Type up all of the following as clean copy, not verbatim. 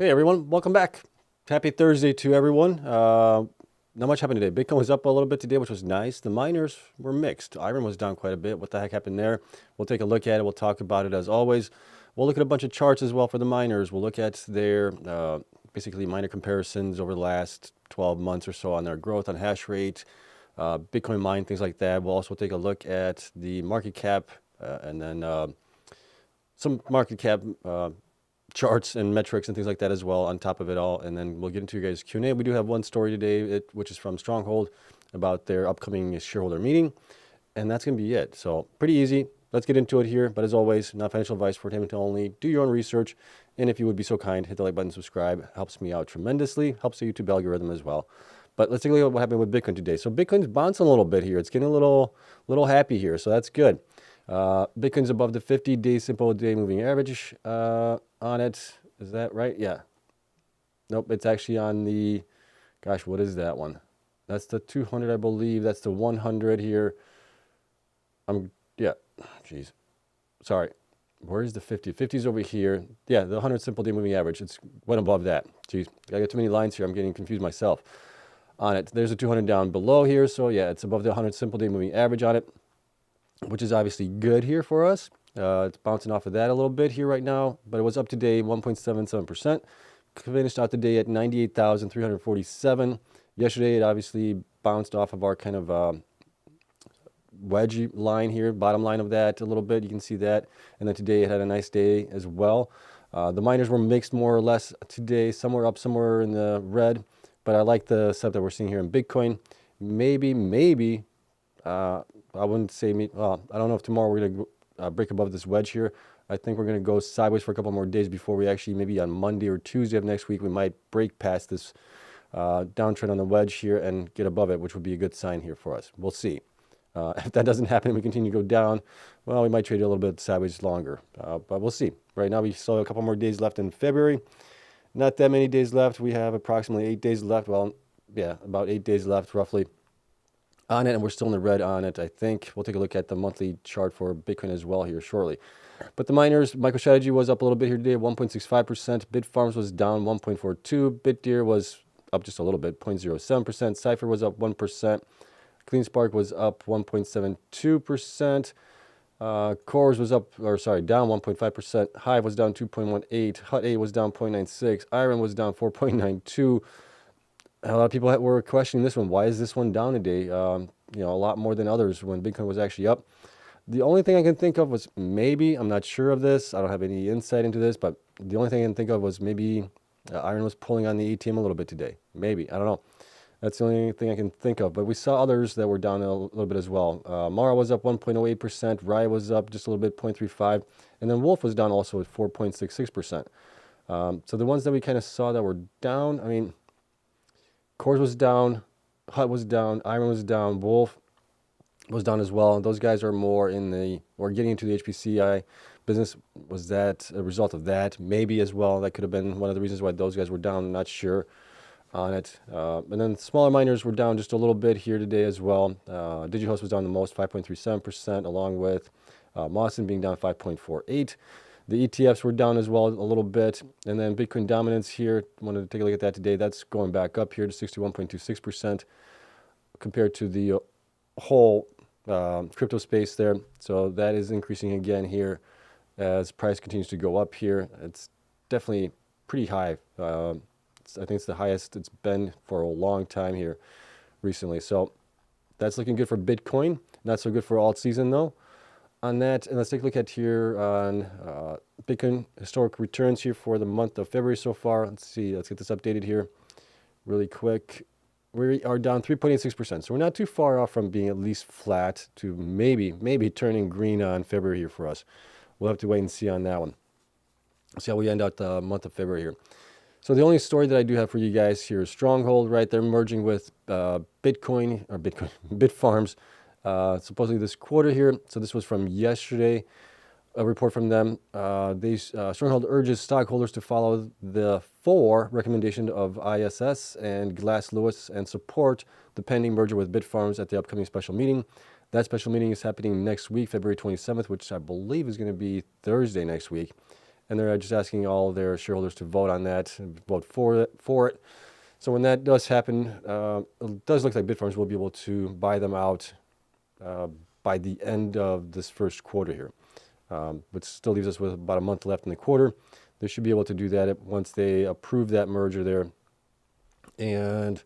Hey everyone, welcome back. Happy Thursday to everyone. Not much happened today. Bitcoin was up a little bit today, which was nice. The miners were mixed. IREN was down quite a bit. What the heck happened there? We'll take a look at it. We'll talk about it as always. We'll look at a bunch of charts as well for the miners. We'll look at their basically miner comparisons over the last 12 months or so on their growth on hash rate, Bitcoin mine, things like that. We'll also take a look at the market cap and then some market cap charts and metrics and things like that as well on top of it all, and then we'll get into your guys' Q&A. We do have one story today, which is from Stronghold about their upcoming shareholder meeting, and that's going to be it. So pretty easy. Let's get into it here, but as always, not financial advice for entertainment only. Do your own research, and if you would be so kind, hit the like button, subscribe. Helps me out tremendously. Helps the YouTube algorithm as well. But let's take a look at what happened with Bitcoin today. So Bitcoin's bouncing a little bit here. It's getting a little happy here, so that's good. Bitcoin's above the 50-day simple day moving average on it. Is that right? Yeah. Nope, it's actually on the, gosh, what is that one? That's the 200, I believe. That's the 100 here. Yeah, jeez. Sorry. Where is the 50? 50's over here. Yeah, the 100 simple day moving average. It's went above that. Jeez, I got too many lines here. I'm getting confused myself on it. There's a 200 down below here. So yeah, it's above the 100 simple day moving average on it, which is obviously good here for us. It's bouncing off of that a little bit here right now, but it was up today 1.77%. Finished out the day at 98,347. Yesterday, it obviously bounced off of our kind of wedge line here, bottom line of that a little bit. You can see that. And then today, it had a nice day as well. The miners were mixed more or less today, somewhere up, somewhere in the red. But I like the stuff that we're seeing here in Bitcoin. Maybe, I wouldn't say, well, I don't know if tomorrow we're going to break above this wedge here. I think we're going to go sideways for a couple more days before we actually, maybe on Monday or Tuesday of next week, we might break past this downtrend on the wedge here and get above it, which would be a good sign here for us. We'll see. If that doesn't happen and we continue to go down, well, we might trade a little bit sideways longer, but we'll see. Right now, we still have a couple more days left in February. Not that many days left. We have approximately 8 days left. Well, yeah, about 8 days left roughly on it, and we're still in the red on it. I think we'll take a look at the monthly chart for Bitcoin as well here shortly. But the miners, MicroStrategy was up a little bit here today, 1.65%. Bitfarms was down 1.42%. BitDeer was up just a little bit, 0.07%. Cypher was up 1%. Cleanspark was up 1.72%. CORZ was up, or sorry, down 1.5%. Hive was down 2.18%. Hut 8 was down 0.96%. IREN was down 4.92%. A lot of people were questioning this one. Why is this one down today? A lot more than others when Bitcoin was actually up. The only thing I can think of was maybe, I'm not sure of this, I don't have any insight into this, but the only thing I can think of was maybe IREN was pulling on the ATM a little bit today. Maybe, I don't know. That's the only thing I can think of. But we saw others that were down a little bit as well. Mara was up 1.08%. Riot was up just a little bit, 0.35%. And then Wolf was down also at 4.66%. So the ones that we kind of saw that were down, I mean, CORZ was down, Hut was down, IREN was down, Wolf was down as well. Those guys are more in the, or getting into the HPCI business. Was that a result of that? Maybe as well. That could have been one of the reasons why those guys were down. I'm not sure on it. And then smaller miners were down just a little bit here today as well. Digihost was down the most, 5.37%, along with Mawson being down 5.48%. The ETFs were down as well a little bit. And then Bitcoin dominance here, wanted to take a look at that today. That's going back up here to 61.26% compared to the whole crypto space there. So that is increasing again here as price continues to go up here. It's definitely pretty high. I think it's the highest it's been for a long time here recently. So that's looking good for Bitcoin. Not so good for alt season though. On that, and let's take a look at here on Bitcoin historic returns here for the month of February so far. Let's see, let's get this updated here really quick. We are down 3.86%, so we're not too far off from being at least flat to maybe turning green on February here for us. We'll have to wait and see on that one. See how we end out the month of February here. So the only story that I do have for you guys here is Stronghold, right? They're merging with Bitfarms. Supposedly this quarter here. So this was from yesterday, a report from them. Stronghold urges stockholders to follow the 4 recommendation of ISS and Glass Lewis and support the pending merger with Bitfarms at the upcoming special meeting. That special meeting is happening next week, February 27th, which I believe is going to be Thursday next week. and they're just asking all their shareholders to vote on that and vote for it. So when that does happen, it does look like Bitfarms will be able to buy them out by the end of this first quarter here, which still leaves us with about a month left in the quarter. They should be able to do that once they approve that merger there, and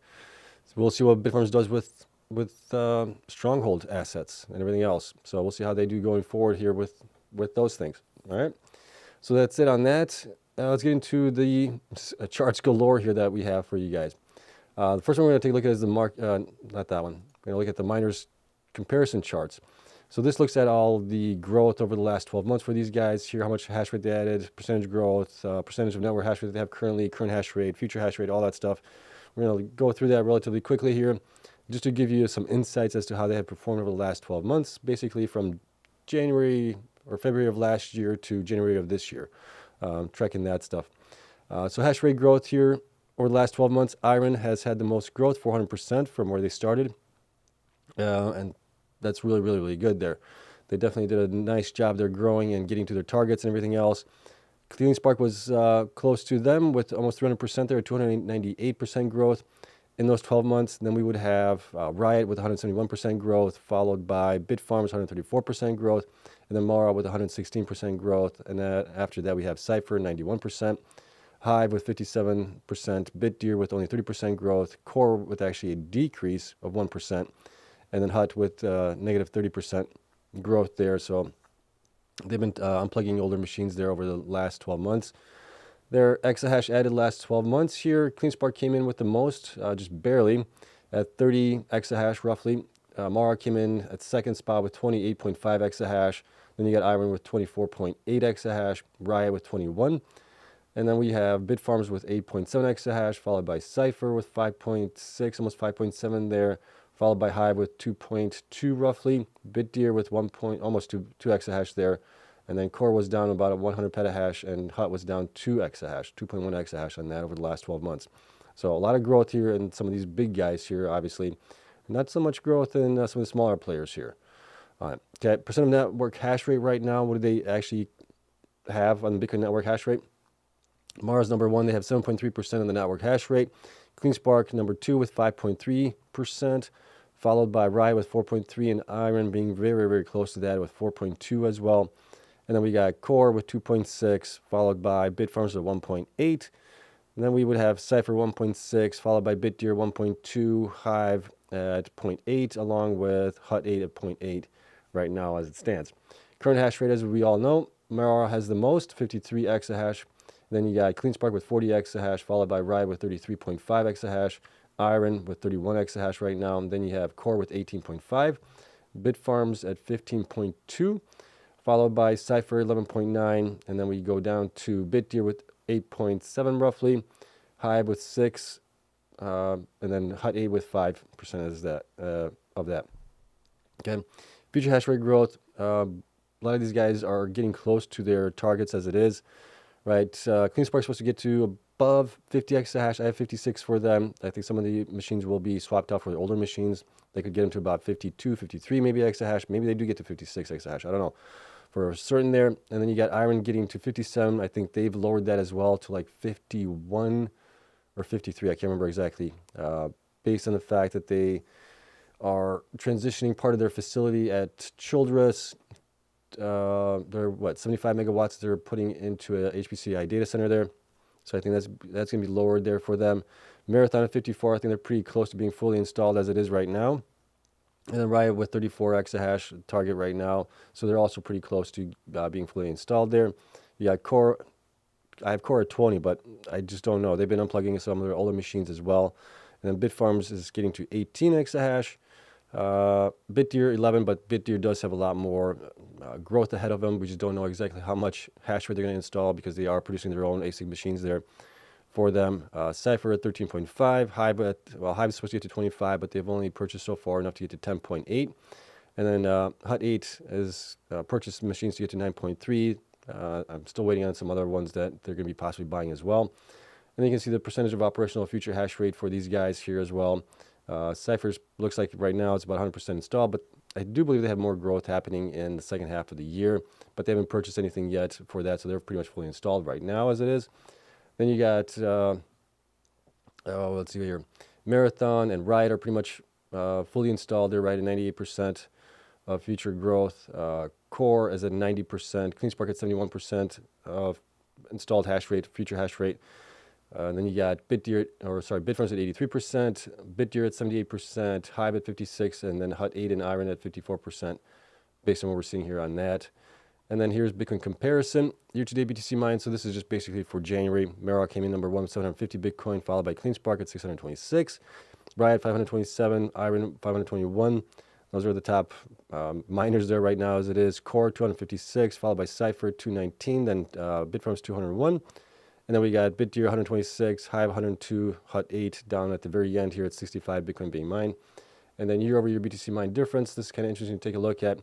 we'll see what Bitfarms does with Stronghold assets and everything else. So we'll see how they do going forward here with those things. All right. So that's it on that. Let's get into the charts galore here that we have for you guys. The first one we're going to take a look at is the not that one. We're going to look at the miners comparison charts. So this looks at all the growth over the last 12 months for these guys here, how much hash rate they added, percentage growth, percentage of network hash rate that they have currently, current hash rate, future hash rate, all that stuff. We're going to go through that relatively quickly here, just to give you some insights as to how they have performed over the last 12 months, basically from January or February of last year to January of this year, tracking that stuff. So hash rate growth here over the last 12 months, IREN has had the most growth, 400% from where they started, and that's really, really, really good there. They definitely did a nice job there growing and getting to their targets and everything else. Cleanspark was close to them with almost 300% there, 298% growth in those 12 months. And then we would have Riot with 171% growth, followed by Bitfarms, 134% growth, and then Mawson with 116% growth. And then after that, we have Cypher, 91%, Hive with 57%, BitDeer with only 30% growth, CORZ with actually a decrease of 1%, and then Hut with negative 30% growth there. So they've been unplugging older machines there over the last 12 months. Their exahash added last 12 months here. Cleanspark came in with the most, just barely, at 30 exahash roughly. Mawson came in at second spot with 28.5 exahash. Then you got IREN with 24.8 exahash, Riot with 21. And then we have Bitfarms with 8.7 exahash, followed by Cypher with 5.6, almost 5.7 there, followed by Hive with 2.2 roughly, BitDeer with almost 2 exahash there, and then CORZ was down about 100 petahash, and Hut was down 2 exahash, 2.1 exahash on that over the last 12 months. So a lot of growth here in some of these big guys here, obviously. Not so much growth in some of the smaller players here. All right, okay, percent of network hash rate right now, what do they actually have on the Bitcoin network hash rate? Mars number 1, they have 7.3% of the network hash rate. Cleanspark number 2 with 5.3%, followed by Riot with 4.3%, and IREN being very, very close to that with 4.2% as well. And then we got CORZ with 2.6%, followed by Bitfarms with 1.8%. And then we would have Cypher 1.6%, followed by BitDeer 1.2%, Hive at 0.8%, along with Hut 8 at 0.8% right now as it stands. Current hash rate, as we all know, Mawson has the most, 53 exahash. Then you got Cleanspark with 40 exahash, followed by Riot with 33.5 exahash, IREN with 31 exahash right now. And then you have CORZ with 18.5, Bitfarms at 15.2, followed by Cypher 11.9, and then we go down to BitDeer with 8.7 roughly, Hive with 6, and then Hut 8 with 5% as that of that. Okay, future hash rate growth. A lot of these guys are getting close to their targets as it is. Right, Cleanspark's supposed to get to above 50 exahash. I have 56 for them. I think some of the machines will be swapped out for the older machines. They could get them to about 52, 53 maybe exahash. Maybe they do get to 56 exahash. I don't know for certain there. And then you got IREN getting to 57. I think they've lowered that as well to like 51 or 53. I can't remember exactly. Based on the fact that they are transitioning part of their facility at Childress. They're 75 megawatts they're putting into a HPCI data center there, so I think that's going to be lowered there for them. Marathon at 54, I think they're pretty close to being fully installed as it is right now. And then Riot with 34 exahash target right now, so they're also pretty close to being fully installed there. You got CORZ. I have CORZ at 20, but I just don't know. They've been unplugging some of their older machines as well. And then Bitfarms is getting to 18 exahash. BitDeer 11, but BitDeer does have a lot more growth ahead of them. We just don't know exactly how much hash rate they're going to install because they are producing their own ASIC machines there for them. Cypher at 13.5, Hive is supposed to get to 25, but they've only purchased so far enough to get to 10.8. And then Hut 8 is purchased machines to get to 9.3. I'm still waiting on some other ones that they're going to be possibly buying as well. And then you can see the percentage of operational future hash rate for these guys here as well. Cypher's looks like right now it's about 100% installed, but I do believe they have more growth happening in the second half of the year, but they haven't purchased anything yet for that, so they're pretty much fully installed right now as it is. Then you got, let's see here, Marathon and Riot are pretty much fully installed. They're right at 98% of future growth. Core is at 90%. Cleanspark at 71% of installed hash rate, future hash rate. And then you got Bitfarms at 83%, BitDeer at 78%, Hive at 56%, and then Hut 8 and IREN at 54%, based on what we're seeing here on that. And then here's Bitcoin comparison, year-to-date BTC mine. So this is just basically for January. Mara came in number 1, 750 Bitcoin, followed by Cleanspark at 626, Riot 527, IREN 521. Those are the top miners there right now as it is. Core 256, followed by Cypher 219, then Bitfarms 201. And then we got BitDeer 126, Hive 102, Hut 8 down at the very end here at 65 Bitcoin being mined. And then year-over-year BTC mine difference. This is kind of interesting to take a look at.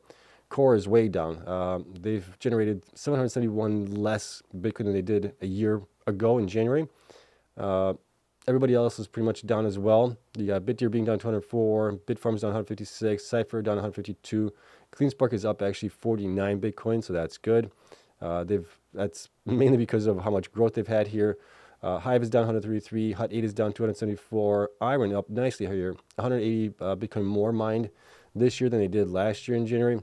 Core is way down. They've generated 771 less Bitcoin than they did a year ago in January. Everybody else is pretty much down as well. You got BitDeer being down 204, Bitfarms down 156, Cypher down 152. Cleanspark is up actually 49 Bitcoin, so that's good. That's mainly because of how much growth they've had here. Hive is down 133, Hut 8 is down 274, IREN up nicely here, 180 Bitcoin more mined this year than they did last year in January.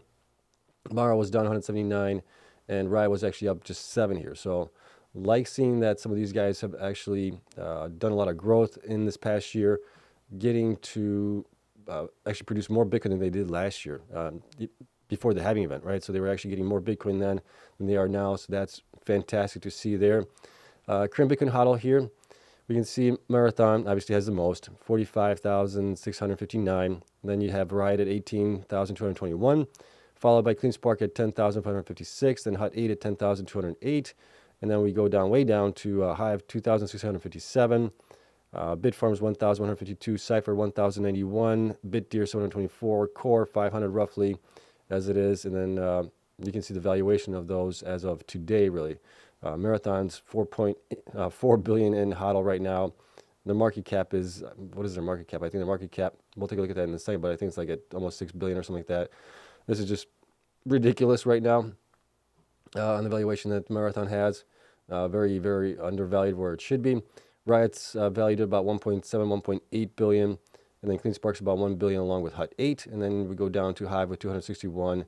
Mara was down 179, and Riot was actually up just 7 here. So, like seeing that some of these guys have actually done a lot of growth in this past year, getting to actually produce more Bitcoin than they did last year. Before the halving event, right? So they were actually getting more Bitcoin then than they are now. So that's fantastic to see there. Current Bitcoin HODL here, we can see Marathon obviously has the most, 45,659. Then you have Riot at 18,221, followed by Cleanspark at 10,556, then Hut 8 at 10,208. And then we go down, way down to Hive 2,657, Bitfarms 1,152, Cypher 1,091, BitDeer 724, Core 500 roughly, as it is, and then you can see the valuation of those as of today, really. Marathon's 4.4 billion in HODL right now. The market cap is, what is their market cap? I think the market cap, we'll take a look at that in a second, but I think it's like at almost 6 billion or something like that. This is just ridiculous right now on the valuation that Marathon has. Very, very undervalued where it should be. Riot's valued at about 1.7, 1.8 billion. And then Cleanspark's about 1 billion along with Hut 8. And then we go down to Hive with 261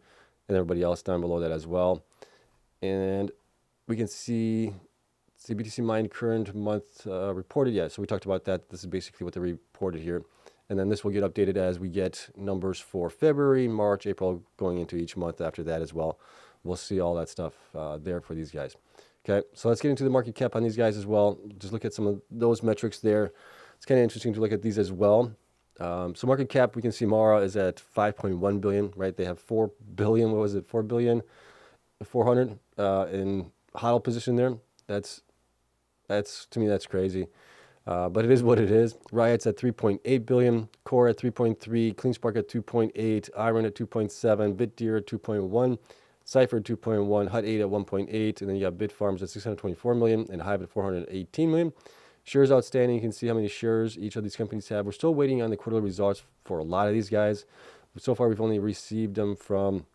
and everybody else down below that as well. And we can see BTC mine current month reported. Yeah, so we talked about that. This is basically what they reported here. And then this will get updated as we get numbers for February, March, April, going into each month after that as well. We'll see all that stuff there for these guys. Okay, so let's get into the market cap on these guys as well. Just look at some of those metrics there. It's kind of interesting to look at these as well. So market cap, we can see Mara is at 5.1 billion, right? They have 4 billion, what was it, 4 billion, 400 in HODL position there. That's to me, that's crazy. But it is what it is. Riot's at 3.8 billion, Core at 3.3, Cleanspark at 2.8, IREN at 2.7, BitDeer at 2.1, Cypher at 2.1, Hut 8 at 1.8, and then you got Bitfarms at 624 million and Hive at 418 million. Shares outstanding, you can see how many shares each of these companies have. We're still waiting on the quarterly results for a lot of these guys. So far, we've only received them from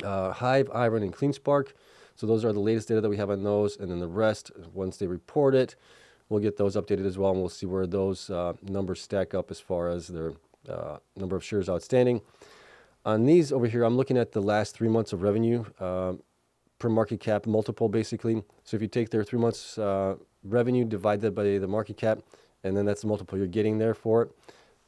Hive, IREN, and Cleanspark. So those are the latest data that we have on those. And then the rest, once they report it, we'll get those updated as well. And we'll see where those numbers stack up as far as their number of shares outstanding. On these over here, I'm looking at the last 3 months of revenue per market cap multiple, basically. So if you take their 3 months revenue, divide that by the market cap, and then that's the multiple you're getting there for it.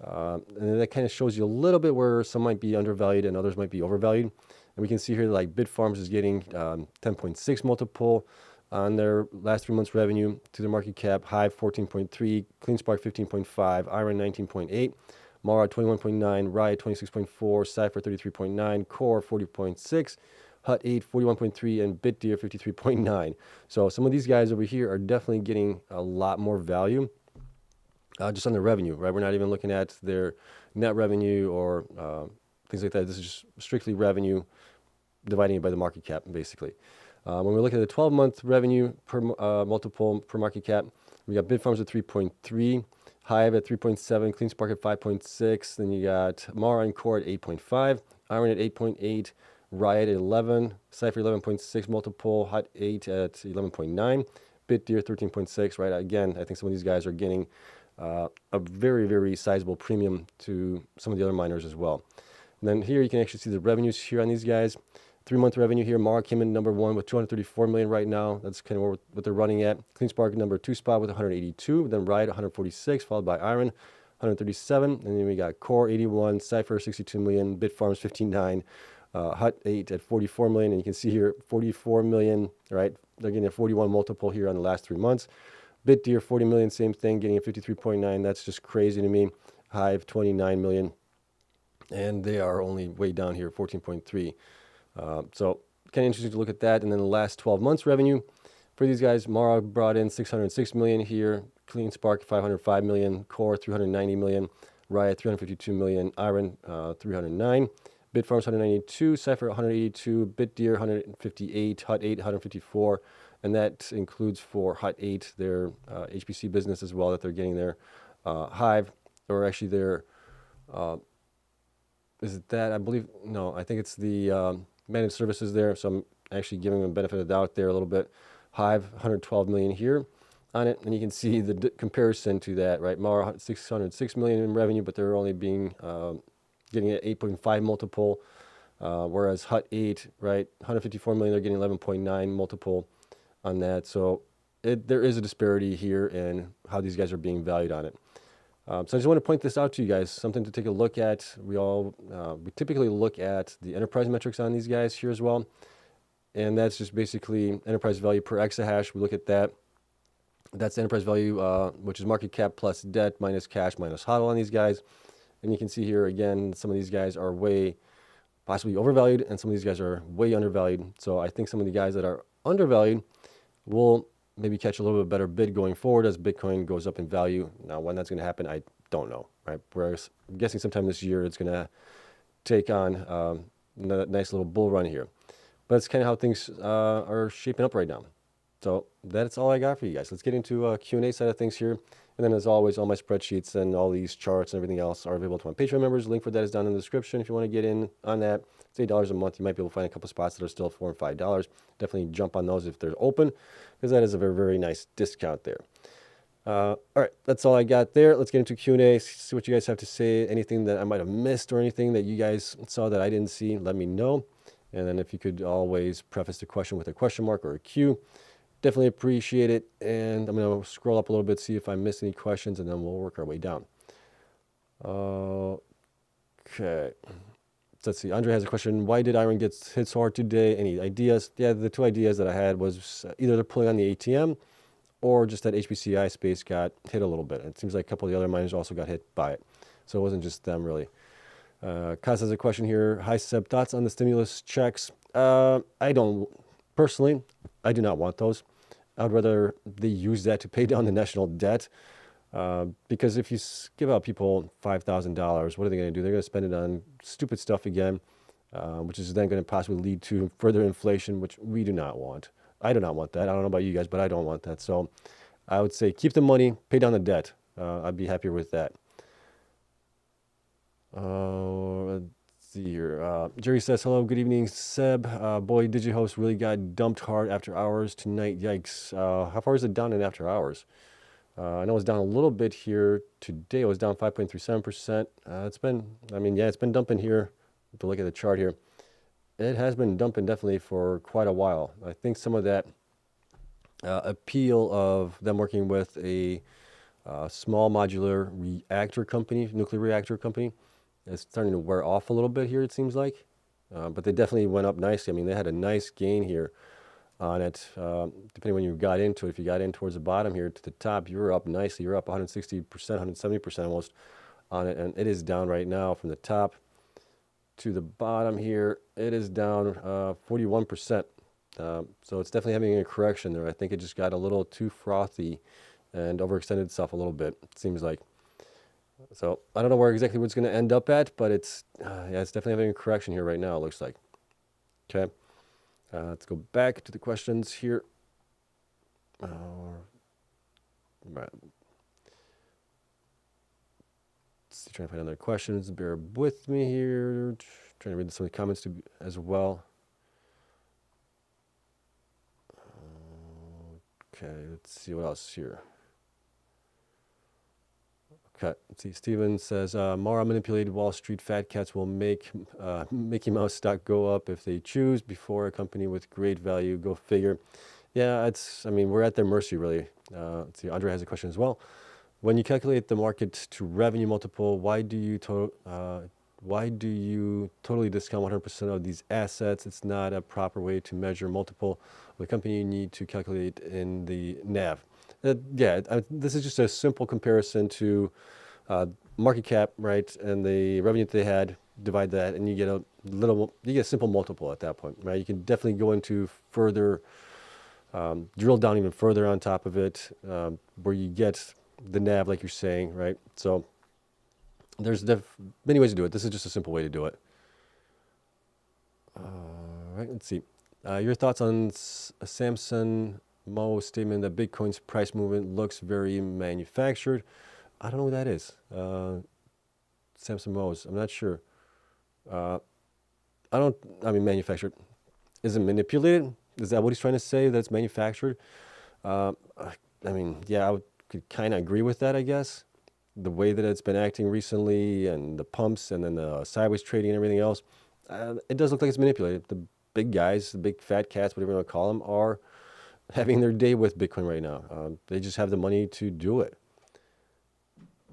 And then that kind of shows you a little bit where some might be undervalued and others might be overvalued. And we can see here like Bitfarms is getting 10.6 multiple on their last 3 months revenue to their market cap. Hive 14.3, Cleanspark 15.5, IREN 19.8, Mara 21.9, Riot 26.4, Cypher 33.9, Core 40.6, Hut 8 41.3, and BitDeer 53.9. So some of these guys over here are definitely getting a lot more value just on their revenue, right? We're not even looking at their net revenue or things like that. This is just strictly revenue, dividing it by the market cap, basically. When we look at the 12-month revenue per multiple per market cap, we got Bitfarms at 3.3, Hive at 3.7, Cleanspark at 5.6, then you got Mara and Core at 8.5, IREN at 8.8, Riot at 11, Cypher 11.6 multiple, Hut 8 at 11.9, BitDeer 13.6, right? Again, I think some of these guys are getting a very, very sizable premium to some of the other miners as well. And then here you can actually see the revenues here on these guys. 3-month revenue here, Mara came in number 1 with 234 million right now. That's kind of what they're running at. Cleanspark number 2 spot with 182, then Riot 146, followed by IREN 137, and then we got Core 81, Cypher 62 million, Bitfarms 59, Hut 8 at 44 million, and you can see here 44 million, right? They're getting a 41 multiple here on the last 3 months. BitDeer 40 million, same thing, getting a 53.9. That's just crazy to me. Hive 29 million, and they are only way down here, 14.3. So kind of interesting to look at that. And then the last 12 months revenue for these guys, Mara brought in 606 million here, Cleanspark 505 million, Core 390 million, Riot 352 million, IREN 309, Bitfarms 192, Cypher 182, BitDeer 158, Hut 8 154, and that includes for Hut 8 their HPC business as well that they're getting their Hive, or actually their is it that? I believe, no, I think it's the managed services there. So I'm actually giving them a benefit of the doubt there a little bit. Hive, 112 million here on it. And you can see the comparison to that, right? Mara, 606 million in revenue, but they're only being, getting an 8.5 multiple. Whereas Hut 8, right, 154 million, they're getting 11.9 multiple on that. So there is a disparity here in how these guys are being valued on it. So I just want to point this out to you guys, something to take a look at. We typically look at the enterprise metrics on these guys here as well. And that's just basically enterprise value per exahash. We look at that. That's the enterprise value, which is market cap plus debt minus cash minus HODL on these guys. And you can see here again, some of these guys are way possibly overvalued and some of these guys are way undervalued. So I think some of the guys that are undervalued will maybe catch a little bit better bid going forward as Bitcoin goes up in value. Now, when that's going to happen, I don't know, right? Whereas I'm guessing sometime this year it's going to take on a nice little bull run here. But that's kind of how things are shaping up right now. So that's all I got for you guys. Let's get into Q&A side of things here. And then as always, all my spreadsheets and all these charts and everything else are available to my Patreon members. Link for that is down in the description. If you want to get in on that, it's $8 a month. You might be able to find a couple spots that are still $4 and $5. Definitely jump on those if they're open, because that is a very, very nice discount there. All right, that's all I got there. Let's get into Q&A, see what you guys have to say. Anything that I might have missed or anything that you guys saw that I didn't see, let me know. And then if you could always preface the question with a question mark or a Q, definitely appreciate it. And I'm going to scroll up a little bit, see if I missed any questions, and then we'll work our way down. Okay. So let's see. Andre has a question. Why did IREN get hit so hard today? Any ideas? Yeah, the two ideas that I had was either they're pulling on the ATM or just that HPCI space got hit a little bit. It seems like a couple of the other miners also got hit by it. So it wasn't just them, really. Kaz has a question here. Hi, Seb. Thoughts on the stimulus checks? I don't, personally, I do not want those. I'd rather they use that to pay down the national debt. Because if you give out people $5,000, what are they going to do? They're going to spend it on stupid stuff again, which is then going to possibly lead to further inflation, which we do not want. I do not want that. I don't know about you guys, but I don't want that. So I would say keep the money, pay down the debt. I'd be happier with that. Let's see here. Jerry says, hello, good evening, Seb. Boy, Digihost really got dumped hard after hours tonight. Yikes. How far is it down in after hours? I know it's down a little bit here today. It was down 5.37%. It's been, it's been dumping here. If you look at the chart here, it has been dumping definitely for quite a while. I think some of that appeal of them working with a small modular reactor company, nuclear reactor company, is starting to wear off a little bit here, it seems like. But they definitely went up nicely. I mean, they had a nice gain here on it, depending when you got into it. If you got in towards the bottom here to the top, you were up nicely. You're up 160%, 170% almost on it. And it is down right now from the top to the bottom here. It is down 41%. So it's definitely having a correction there. I think it just got a little too frothy and overextended itself a little bit, it seems like. So I don't know where exactly what's going to end up at, but it's it's definitely having a correction here right now, it looks like. Okay. Let's go back to the questions here. Right. Let's see, trying to find other questions. Bear with me here. Trying to read some of the comments as well. Okay, let's see what else here. Okay, let's see. Steven says, Mara manipulated Wall Street fat cats will make Mickey Mouse stock go up if they choose before a company with great value. Go figure. Yeah, I mean, we're at their mercy, really. Let's see. Andre has a question as well. When you calculate the market to revenue multiple, why do you totally discount 100% of these assets? It's not a proper way to measure multiple of the company. You need to calculate in the NAV. This is just a simple comparison to market cap, right, and the revenue that they had. Divide that, and you get a simple multiple at that point, right? You can definitely go into further, drill down even further on top of it, where you get the NAV, like you're saying, right? So there's many ways to do it. This is just a simple way to do it. All right, let's see. Your thoughts on Samson Mo's statement that Bitcoin's price movement looks very manufactured. I don't know who that is. Samson Mo's. I'm not sure. Manufactured. Is it manipulated? Is that what he's trying to say? That it's manufactured? I could kind of agree with that, I guess. The way that it's been acting recently and the pumps and then the sideways trading and everything else, it does look like it's manipulated. The big guys, the big fat cats, whatever you want to call them, are having their day with Bitcoin right now. They just have the money to do it.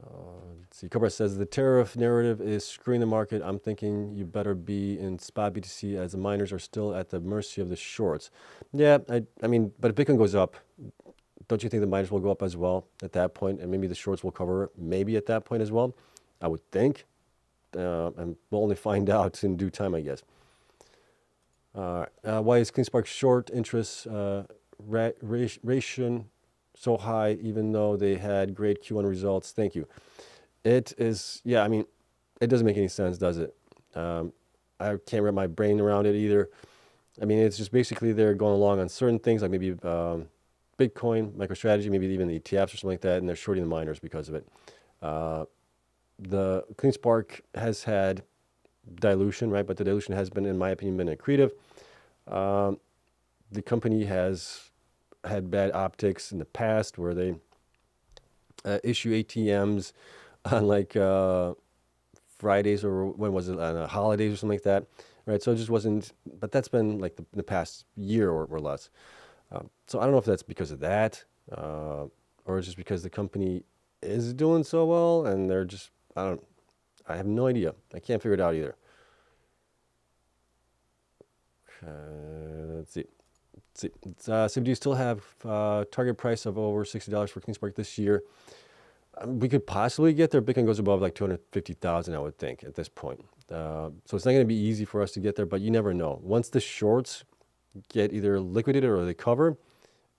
Let's see. CORZ says the tariff narrative is screwing the market. I'm thinking you better be in spot BTC as the miners are still at the mercy of the shorts. Yeah, but if Bitcoin goes up, don't you think the miners will go up as well at that point? And maybe the shorts will cover maybe at that point as well? I would think. And we'll only find out in due time, I guess. Why is Cleanspark short interest ration so high even though they had great Q1 results? Thank you. It is, it doesn't make any sense, does it? I can't wrap my brain around it either. It's just basically they're going along on certain things, like maybe Bitcoin, MicroStrategy, maybe even the ETFs or something like that, and they're shorting the miners because of it. The Cleanspark has had dilution, right? But the dilution has been, in my opinion, been accretive. The company has had bad optics in the past where they issue ATMs on like Fridays or when was it, on holidays or something like that, right? So it just wasn't, but that's been like the past year or less. So I don't know if that's because of that or it's just because the company is doing so well and they're just, I have no idea. I can't figure it out either. Let's see. So do you still have target price of over $60 for Cleanspark this year? We could possibly get there. Bitcoin goes above like 250,000, I would think, at this point. So it's not going to be easy for us to get there, but you never know. Once the shorts get either liquidated or they cover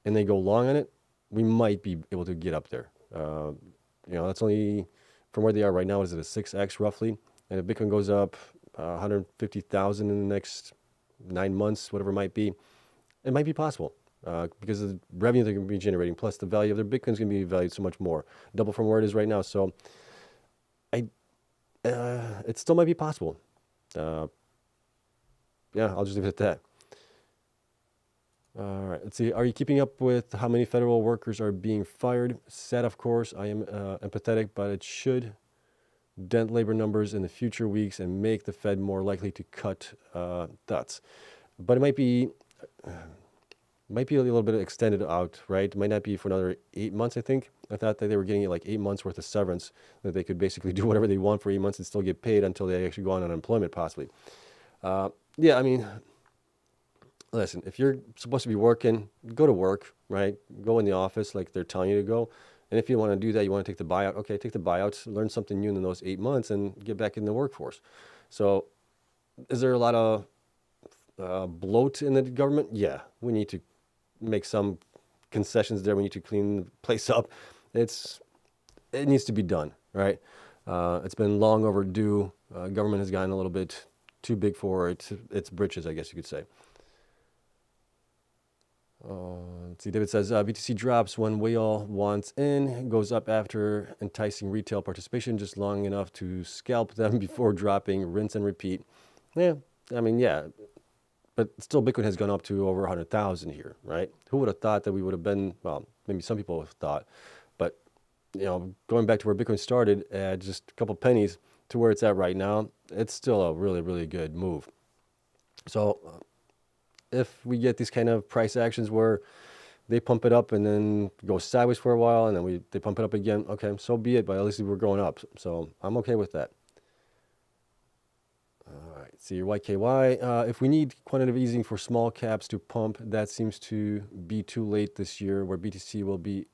and they go long on it, we might be able to get up there. That's only from where they are right now. Is it a 6x roughly? And if Bitcoin goes up 150,000 in the next 9 months, whatever it might be, it might be possible because of the revenue they're going to be generating, plus the value of their Bitcoin is going to be valued so much more, double from where it is right now. So it still might be possible. I'll just leave it at that. All right, let's see. Are you keeping up with how many federal workers are being fired? Sad, of course. I am empathetic, but it should dent labor numbers in the future weeks and make the Fed more likely to cut cuts. But it might be a little bit extended out, right? It might not be for another 8 months, I think. I thought that they were getting like 8 months worth of severance, that they could basically do whatever they want for 8 months and still get paid until they actually go on unemployment, possibly. Listen, if you're supposed to be working, go to work, right? Go in the office like they're telling you to go. And if you want to do that, you want to take the buyout, okay, take the buyout, learn something new in those 8 months and get back in the workforce. So is there a lot of bloat in the government? Yeah, we need to make some concessions there. We need to clean the place up. It needs to be done, right? It's been long overdue. Government has gotten a little bit too big for its britches, I guess you could say. Let's see, David says, BTC drops when whale wants in, goes up after enticing retail participation just long enough to scalp them before dropping, rinse and repeat. Yeah, I mean, yeah, but still, Bitcoin has gone up to over 100,000 here, right? Who would have thought that we would have been? Well, maybe some people have thought, but going back to where Bitcoin started at just a couple pennies to where it's at right now, it's still a really, really good move. So if we get these kind of price actions where they pump it up and then go sideways for a while and then they pump it up again, okay, so be it, but at least we're going up. So I'm okay with that. All right, see your YKY. If we need quantitative easing for small caps to pump, that seems to be too late this year, where BTC will be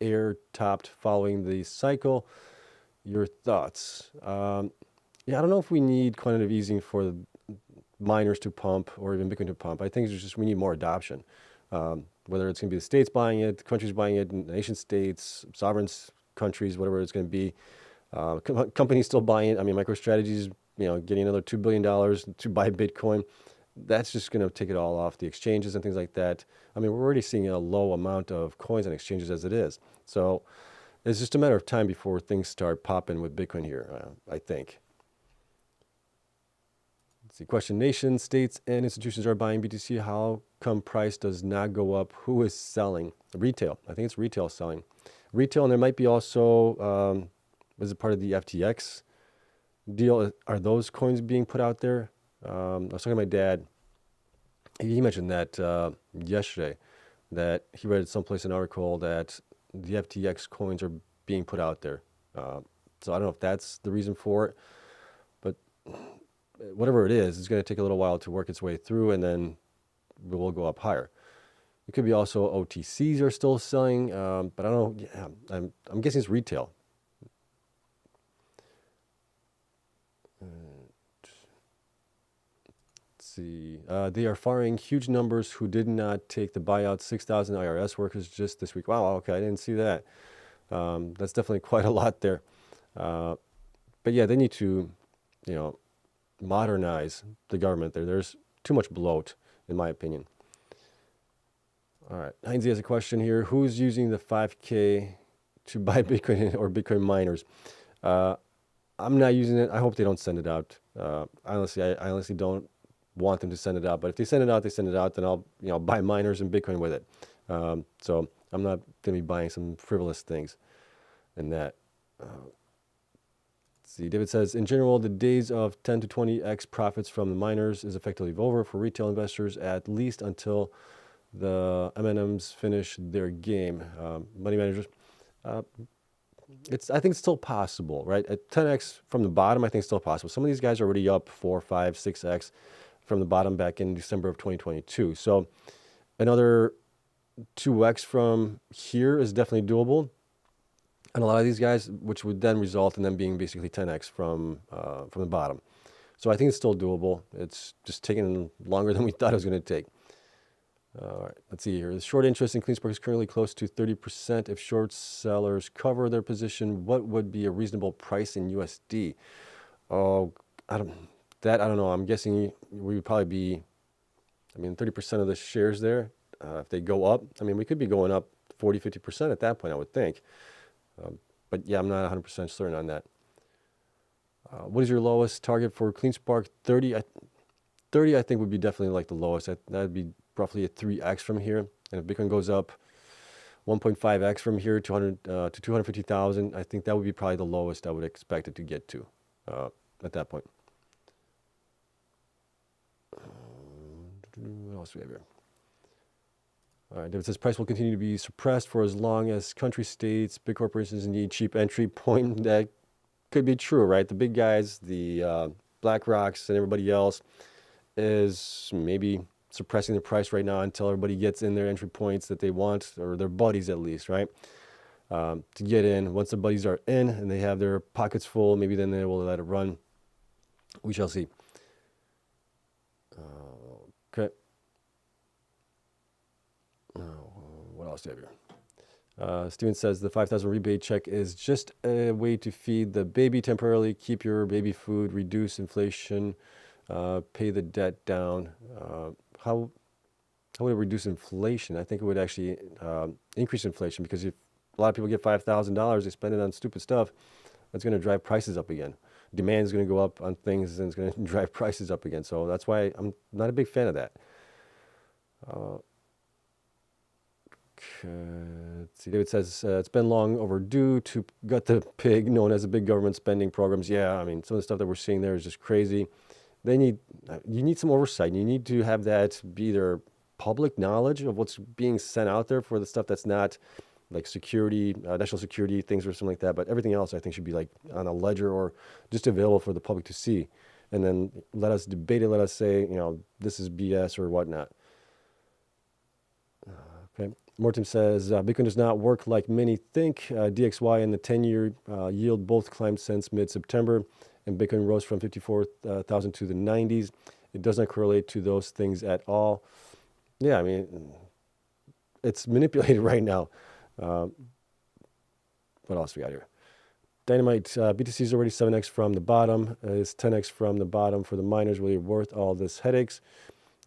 air topped following the cycle. Your thoughts? Yeah, I don't know if we need quantitative easing for the miners to pump or even Bitcoin to pump. I think it's just we need more adoption. Whether it's going to be the states buying it, countries buying it, nation states, sovereign countries, whatever it's going to be. Companies still buying it. I mean, MicroStrategy's getting another $2 billion to buy Bitcoin. That's just going to take it all off the exchanges and things like that. I mean, we're already seeing a low amount of coins on exchanges as it is. So it's just a matter of time before things start popping with Bitcoin here, I think. Let's see, question, nations, states, and institutions are buying BTC. How come price does not go up? Who is selling? Retail. I think it's retail selling. Retail, and there might be also, was it part of the FTX deal? Are those coins being put out there? I was talking to my dad. He mentioned that yesterday, that he read someplace an article that the FTX coins are being put out there. So I don't know if that's the reason for it, but whatever it is, it's going to take a little while to work its way through, and then it will go up higher. It could be also OTCs are still selling, but I don't know. Yeah, I'm guessing it's retail. See, they are firing huge numbers who did not take the buyout. 6,000 IRS workers just this week. Wow, okay, I didn't see that. That's definitely quite a lot there. But yeah, they need to, modernize the government there. There's too much bloat, in my opinion. All right, Heinze has a question here. Who's using the 5K to buy Bitcoin or Bitcoin miners? I'm not using it. I hope they don't send it out. Honestly, I honestly don't want them to send it out, but if they send it out, then I'll buy miners and Bitcoin with it. So I'm not going to be buying some frivolous things in that. See, David says, in general, the days of 10 to 20x profits from the miners is effectively over for retail investors, at least until the M&Ms finish their game. Money managers, I think it's still possible, right? At 10x from the bottom, I think it's still possible. Some of these guys are already up 4, 5, 6x from the bottom back in December of 2022. So another 2x from here is definitely doable. And a lot of these guys, which would then result in them being basically 10x from the bottom. So I think it's still doable. It's just taking longer than we thought it was going to take. All right, let's see here. The short interest in Cleanspark is currently close to 30%. If short sellers cover their position, what would be a reasonable price in USD? Oh, I don't know. I'm guessing we would probably be, 30% of the shares there. If they go up, we could be going up 40, 50% at that point, I would think. But yeah, I'm not 100% certain on that. What is your lowest target for Cleanspark? 30, 30 I think would be definitely like the lowest. That would be roughly a 3x from here. And if Bitcoin goes up 1.5x from here to 250,000, I think that would be probably the lowest I would expect it to get to at that point. What else do we have here? All right, David says price will continue to be suppressed for as long as country states, big corporations need cheap entry point. That could be true, right? The big guys, the BlackRocks and everybody else is maybe suppressing the price right now until everybody gets in their entry points that they want, or their buddies at least, right? To get in. Once the buddies are in and they have their pockets full, maybe then they will let it run. We shall see. Okay. What else do you have here? Steven says the 5,000 rebate check is just a way to feed the baby temporarily, keep your baby food, reduce inflation, pay the debt down. How would it reduce inflation? I think it would actually increase inflation, because if a lot of people get $5,000, they spend it on stupid stuff, that's going to drive prices up again. demand is going to go up on things and it's going to drive prices up again. So that's why I'm not a big fan of that. Let's see, David says it's been long overdue to gut the pig known as the big government spending programs. Yeah, I mean, some of the stuff that we're seeing there is just crazy. You need some oversight. You need to have that be either public knowledge of what's being sent out there for the stuff that's not like security, national security things or something like that. But everything else I think should be like on a ledger or just available for the public to see. And then let us debate it. Let us say, this is BS or whatnot. Okay. Morton says, Bitcoin does not work like many think. DXY and the 10-year yield both climbed since mid-September, and Bitcoin rose from 54,000 to the 90s. It does not correlate to those things at all. Yeah, I mean, it's manipulated right now. What else we got here? Dynamite, BTC is already 7x from the bottom. Is 10x from the bottom for the miners really worth all this headaches?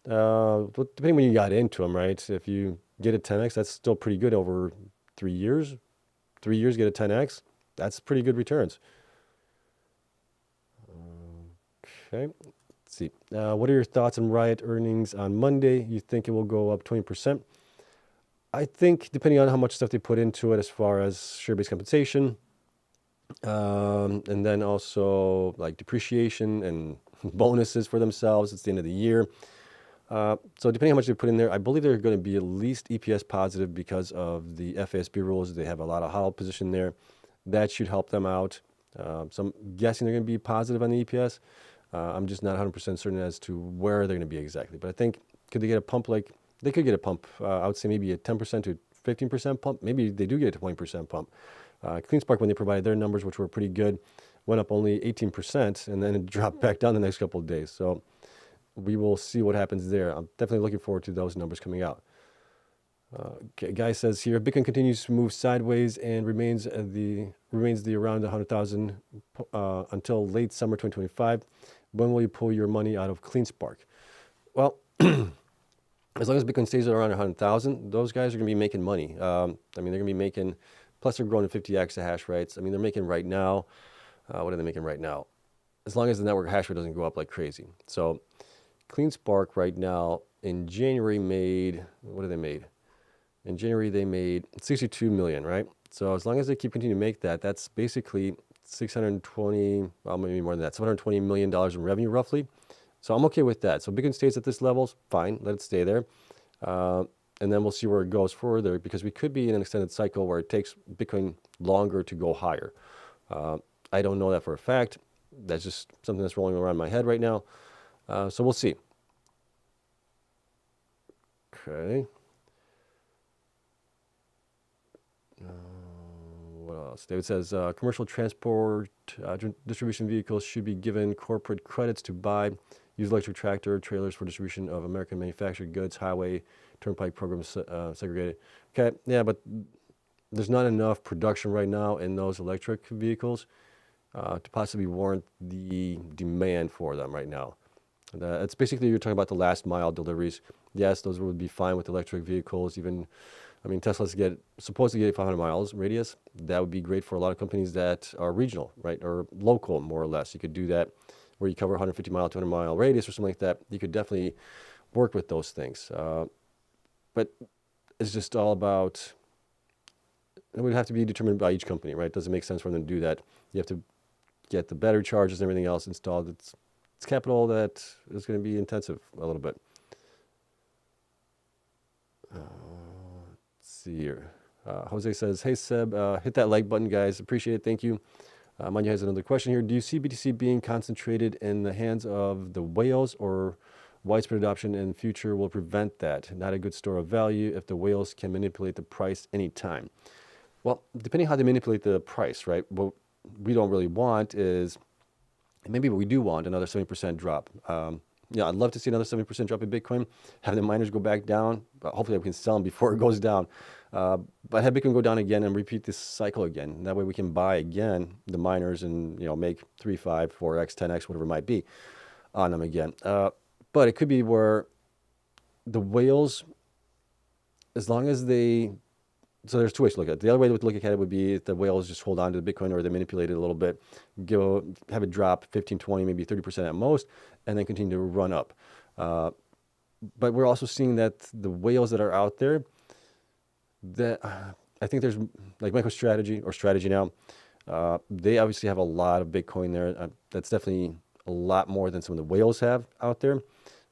Depending when you got into them, right? If you get a 10x, that's still pretty good over 3 years. 3 years, get a 10x. That's pretty good returns. Okay, let's see. What are your thoughts on Riot earnings on Monday? You think it will go up 20%? I think depending on how much stuff they put into it as far as share-based compensation, and then also like depreciation and bonuses for themselves. It's the end of the year. So depending on how much they put in there, I believe they're going to be at least EPS positive because of the FASB rules. They have a lot of HODL position there. That should help them out. So I'm guessing they're going to be positive on the EPS. I'm just not 100% certain as to where they're going to be exactly. But I think, could they get a pump like, they could get a pump, I would say maybe a 10% to 15% pump. Maybe they do get a 20% pump. Cleanspark, when they provided their numbers, which were pretty good, went up only 18%, and then it dropped back down the next couple of days. So we will see what happens there. I'm definitely looking forward to those numbers coming out. Okay, guy says here, Bitcoin continues to move sideways and remains the around 100,000 until late summer 2025. When will you pull your money out of Cleanspark? Well, as long as Bitcoin stays at around 100,000, those guys are going to be making money. I mean, they're going to be making, plus they're growing to 50 exahash rates. I mean, they're making right now, what are they making right now? As long as the network hash rate doesn't go up like crazy. So Cleanspark right now in January made, what did they made? In January, they made 62 million, right? So as long as they keep continuing to make that, that's basically 620, well, maybe more than that, $720 million in revenue roughly. So I'm okay with that. So Bitcoin stays at this level, fine, let it stay there. And then we'll see where it goes further, because we could be in an extended cycle where it takes Bitcoin longer to go higher. I don't know that for a fact. That's just something that's rolling around my head right now. So we'll see. Okay. What else? David says, commercial transport distribution vehicles should be given corporate credits to buy, use electric tractor trailers for distribution of American manufactured goods, highway, turnpike programs segregated. Okay, yeah, but there's not enough production right now in those electric vehicles to possibly warrant the demand for them right now. It's basically, you're talking about the last mile deliveries. Yes, those would be fine with electric vehicles. Even, I mean, Tesla's supposed to get 500 miles radius. That would be great for a lot of companies that are regional, right, or local, more or less. You could do that where you cover 150 mile, 200 mile radius or something like that. You could definitely work with those things. But it's just all about, it would have to be determined by each company, right? It doesn't make sense for them to do that. You have to get the battery chargers and everything else installed. It's capital that is going to be intensive a little bit. Let's see here. Jose says, hey Seb, hit that like button, guys. Appreciate it. Thank you. Manya has another question here. Do you see BTC being concentrated in the hands of the whales, or widespread adoption in the future will prevent that? Not a good store of value if the whales can manipulate the price anytime. Well, depending how they manipulate the price, right? What we don't really want is, maybe we do want another 70% drop. Yeah, I'd love to see another 70% drop in Bitcoin, have the miners go back down. Hopefully we can sell them before it goes down. But have Bitcoin go down again and repeat this cycle again. That way we can buy again the miners and make 3, 5, 4x, 10x, whatever it might be on them again. But it could be where the whales, as long as they so there's two ways to look at it. The other way to look at it would be if the whales just hold on to the Bitcoin or they manipulate it a little bit, have it drop 15, 20, maybe 30% at most, and then continue to run up. But we're also seeing that the whales that are out there, that I think there's like MicroStrategy or Strategy now. They obviously have a lot of Bitcoin there. That's definitely a lot more than some of the whales have out there.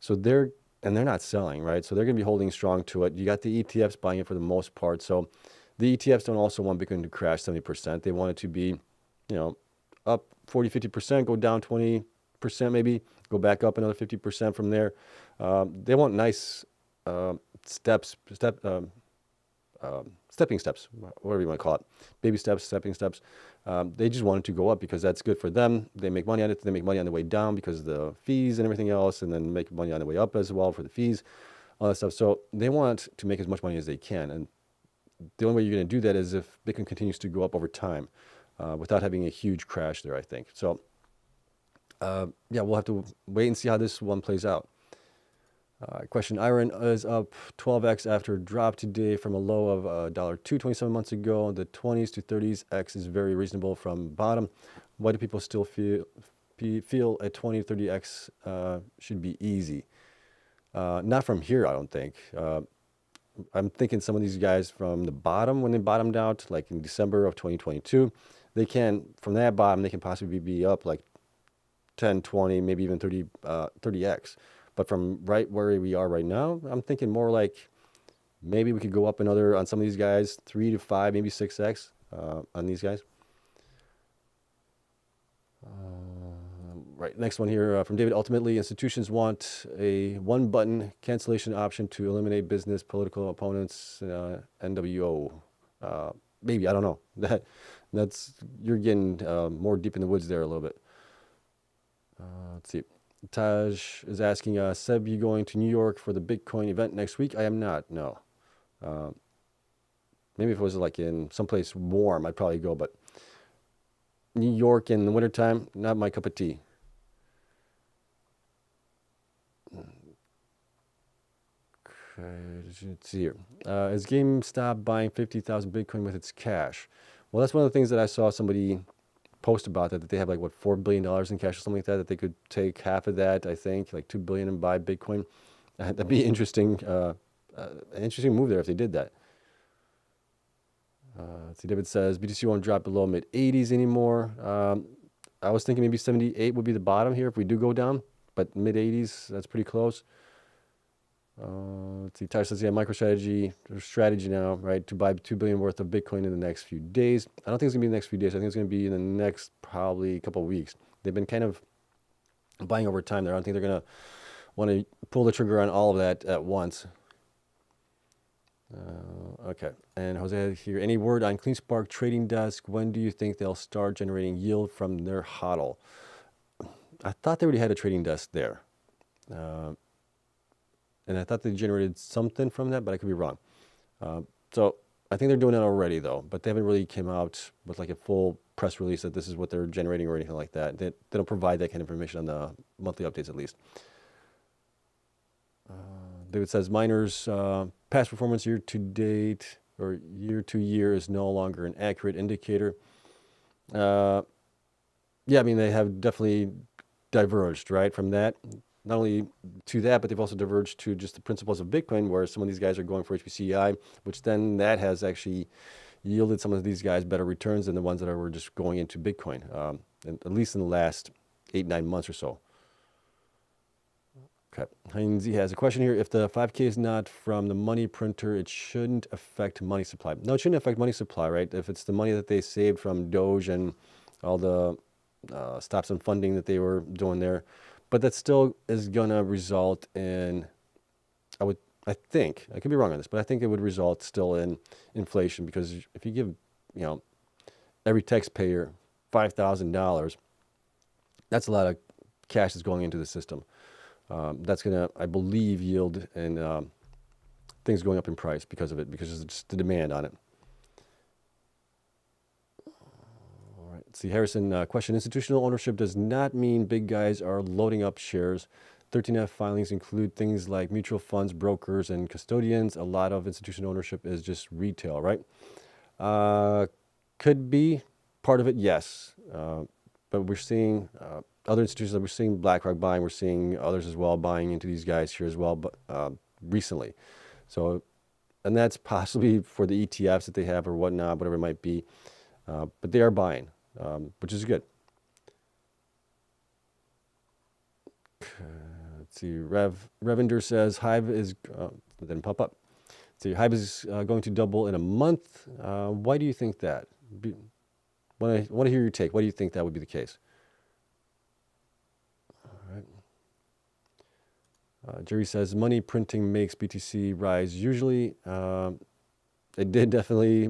So they're not selling, right? So they're going to be holding strong to it. You got the ETFs buying it for the most part. So the ETFs don't also want Bitcoin to crash 70%. They want it to be, up 40, 50%, go down 20%, maybe go back up another 50% from there. They want nice stepping steps, whatever you want to call it, baby steps, stepping steps. They just want it to go up because that's good for them. They make money on it. They make money on the way down because of the fees and everything else, and then make money on the way up as well for the fees, all that stuff. So they want to make as much money as they can. And the only way you're going to do that is if Bitcoin continues to go up over time without having a huge crash there, I think. So, yeah, we'll have to wait and see how this one plays out. Question, IREN is up 12x after a drop today from a low of $2 27 months ago. The 20s to 30s X is very reasonable from bottom. Why do people still feel a 20 to 30x should be easy? Not from here, I don't think. I'm thinking some of these guys from the bottom, when they bottomed out, like in December of 2022, they can, from that bottom, they can possibly be up like 10, 20, maybe even 30x. But from right where we are right now, I'm thinking more like maybe we could go up another, on some of these guys, 3 to 5, maybe 6x on these guys. Right, next one here from David. Ultimately, institutions want a one-button cancellation option to eliminate business, political opponents, NWO. Maybe, I don't know. That's you're getting more deep in the woods there a little bit. Let's see. Taj is asking, Seb, you going to New York for the Bitcoin event next week? I am not, no. Maybe if it was like in someplace warm, I'd probably go, but New York in the wintertime, not my cup of tea. Okay, let's see here. Is GameStop buying 50,000 Bitcoin with its cash? Well, that's one of the things that I saw somebody post about that they have like, what, $4 billion in cash or something like that they could take half of that, I think, like $2 billion and buy Bitcoin. That'd be interesting, an interesting move there if they did that. Let's see, David says, BTC won't drop below mid-80s anymore. I was thinking maybe 78 would be the bottom here if we do go down, but mid-80s, that's pretty close. Let's see, Taj says, yeah, MicroStrategy, strategy now, right, to buy $2 billion worth of Bitcoin in the next few days. I don't think it's going to be in the next few days. I think it's going to be in the next probably couple of weeks. They've been kind of buying over time there. I don't think they're going to want to pull the trigger on all of that at once. Okay, and Jose here, any word on Cleanspark trading desk? When do you think they'll start generating yield from their HODL? I thought they already had a trading desk there. And I thought they generated something from that, but I could be wrong. So I think they're doing it already, though. But they haven't really came out with like a full press release that this is what they're generating or anything like that. They don't provide that kind of information on the monthly updates, at least. David says, miners, past performance year to date or year to year is no longer an accurate indicator. Yeah, I mean, they have definitely diverged, right, from that. Not only to that, but they've also diverged to just the principles of Bitcoin, where some of these guys are going for HPCI, which then that has actually yielded some of these guys better returns than the ones that were just going into Bitcoin, at least in the last 8-9 months or so. Okay, Heinz has a question here. If the 5K is not from the money printer, it shouldn't affect money supply. No, it shouldn't affect money supply, right? If it's the money that they saved from Doge and all the stops on funding that they were doing there. But that still is going to result in, I think, I could be wrong on this, but I think it would result still in inflation, because if you give, every taxpayer $5,000, that's a lot of cash that's going into the system. That's going to, I believe, yield in things going up in price because of it, because it's just the demand on it. See, Harrison, question, institutional ownership does not mean big guys are loading up shares. 13F filings include things like mutual funds, brokers, and custodians. A lot of institutional ownership is just retail, right? Could be part of it, yes. But we're seeing other institutions, we're seeing BlackRock buying, we're seeing others as well buying into these guys here as well, but recently. So, and that's possibly for the ETFs that they have or whatnot, whatever it might be. But they are buying, which is good. Let's see, Revender says Hive is, didn't pop up. Let's see, Hive is going to double in a month. Why do you think that? Want to hear your take. Why do you think that would be the case? All right. Jerry says money printing makes BTC rise. Usually, it did definitely.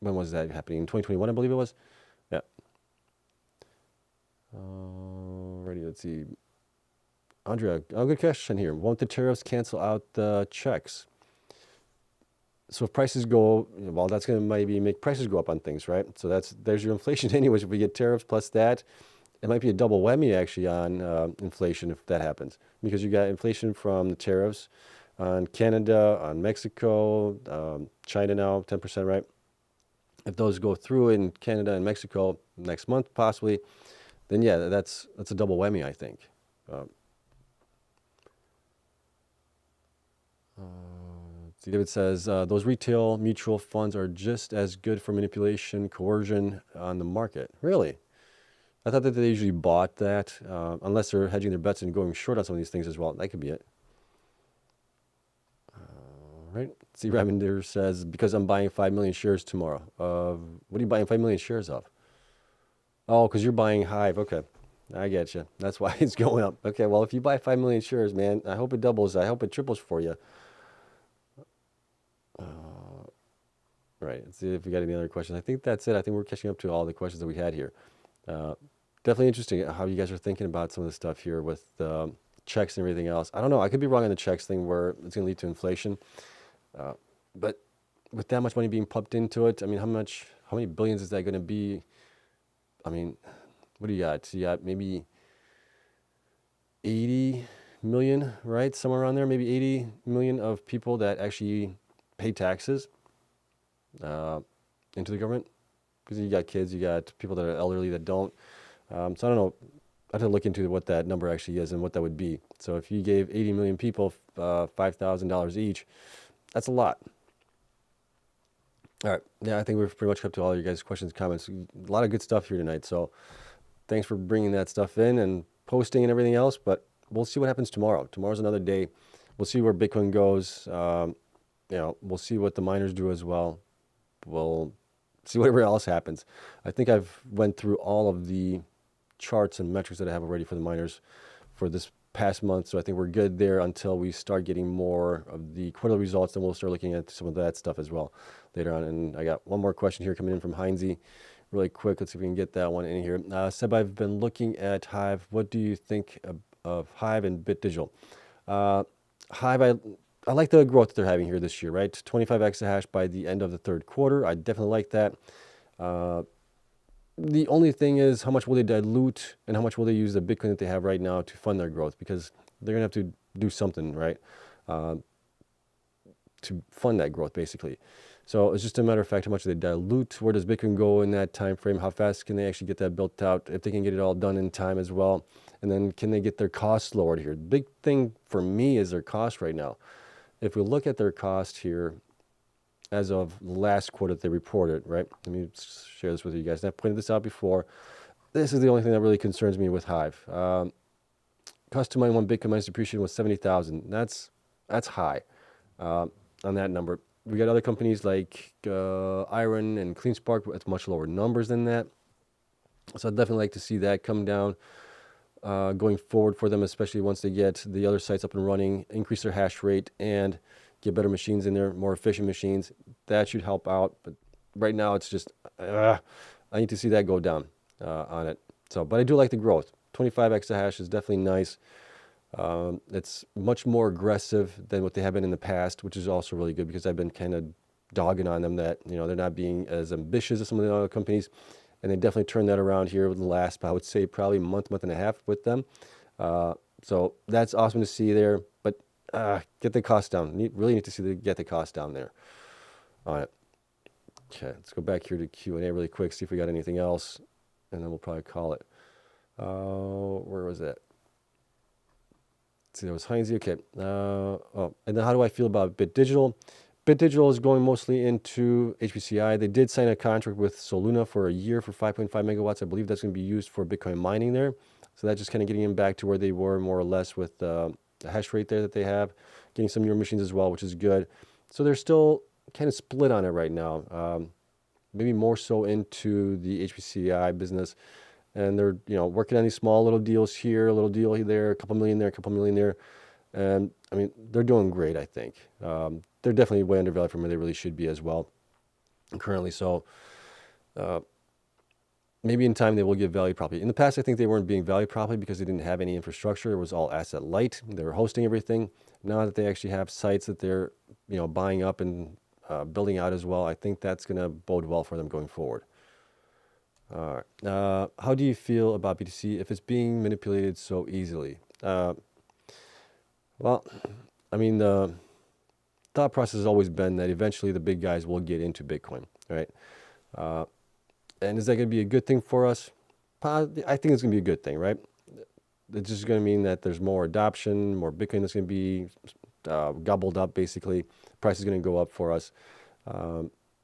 When was that happening? In 2021, I believe it was. Yeah. Alrighty, let's see. Andrea, good question here. Won't the tariffs cancel out the checks? So if prices go, well, that's going to maybe make prices go up on things, right? So there's your inflation anyways. If we get tariffs plus that, it might be a double whammy actually on inflation if that happens. Because you got inflation from the tariffs on Canada, on Mexico, China now, 10%, right? If those go through in Canada and Mexico next month possibly, then yeah, that's a double whammy, I think. See, David says, those retail mutual funds are just as good for manipulation, coercion on the market. Really? I thought that they usually bought that, unless they're hedging their bets and going short on some of these things as well. That could be it. Right. See, Ravender says, because I'm buying 5 million shares tomorrow. What are you buying 5 million shares of? Oh, because you're buying Hive. Okay. I get you. That's why it's going up. Okay, well, if you buy 5 million shares, man, I hope it doubles. I hope it triples for you. Right. Let's see if we got any other questions. I think that's it. I think we're catching up to all the questions that we had here. Definitely interesting how you guys are thinking about some of the stuff here with checks and everything else. I don't know. I could be wrong on the checks thing where it's going to lead to inflation. But with that much money being pumped into it, I mean, how many billions is that going to be? I mean, what do you got? You got maybe 80 million, right? Somewhere around there, maybe 80 million of people that actually pay taxes into the government. Because you got kids, you got people that are elderly that don't. So I don't know. I have to look into what that number actually is and what that would be. So if you gave 80 million people $5,000 each, that's a lot. All right. Yeah, I think we've pretty much kept to all your guys' questions, comments. A lot of good stuff here tonight. So thanks for bringing that stuff in and posting and everything else. But we'll see what happens tomorrow. Tomorrow's another day. We'll see where Bitcoin goes. We'll see what the miners do as well. We'll see whatever else happens. I think I've went through all of the charts and metrics that I have already for the miners for this past month. So I think we're good there until we start getting more of the quarterly results. Then we'll start looking at some of that stuff as well later on. And I got one more question here coming in from Heinze really quick. Let's see if we can get that one in here. Seb, I've been looking at Hive. What do you think of Hive and BitDigital? Hive, I like the growth that they're having here this year, right? 25 exahash by the end of the third quarter. I definitely like that. The only thing is how much will they dilute and how much will they use the Bitcoin that they have right now to fund their growth? Because they're going to have to do something, right? To fund that growth, basically. So it's just a matter of fact, how much they dilute. Where does Bitcoin go in that time frame? How fast can they actually get that built out? If they can get it all done in time as well. And then can they get their costs lowered here? The big thing for me is their cost right now. If we look at their cost here, as of last quarter that they reported, right? Let me share this with you guys. And I've pointed this out before. This is the only thing that really concerns me with Hive. Cost to mine one Bitcoin minus depreciation was 70,000. That's high on that number. We got other companies like IREN and Cleanspark with much lower numbers than that. So I'd definitely like to see that come down going forward for them, especially once they get the other sites up and running, increase their hash rate, and get better machines in there, more efficient machines. That should help out. But right now, it's just, I need to see that go down on it. So, but I do like the growth. 25 exahash is definitely nice. It's much more aggressive than what they have been in the past, which is also really good because I've been kind of dogging on them that, they're not being as ambitious as some of the other companies. And they definitely turned that around here with the last, I would say, probably month and a half with them. So that's awesome to see there. But get the cost down. Really need to get the cost down there on it. Okay, let's go back here to Q&A really quick, see if we got anything else, and then we'll probably call it. Where was that? Let's see, there was Heinze. Okay. And then how do I feel about BitDigital? BitDigital is going mostly into HPCI. They did sign a contract with Soluna for a year for 5.5 megawatts. I believe that's going to be used for Bitcoin mining there. So that's just kind of getting them back to where they were more or less with the hash rate there that they have, getting some newer machines as well, which is good. So they're still kind of split on it right now. Maybe more so into the HPCI business. And they're, working on these small little deals here, a little deal there, a couple million there, a couple million there. And I mean, they're doing great, I think. They're definitely way undervalued from where they really should be as well currently. So maybe in time they will get valued properly. In the past, I think they weren't being valued properly because they didn't have any infrastructure. It was all asset light. They were hosting everything. Now that they actually have sites that they're, buying up and building out as well, I think that's going to bode well for them going forward. All right. How do you feel about BTC if it's being manipulated so easily? Well, I mean, the thought process has always been that eventually the big guys will get into Bitcoin, right? And is that going to be a good thing for us? I think it's going to be a good thing, right? It's just going to mean that there's more adoption, more Bitcoin that's going to be gobbled up, basically. Price is going to go up for us.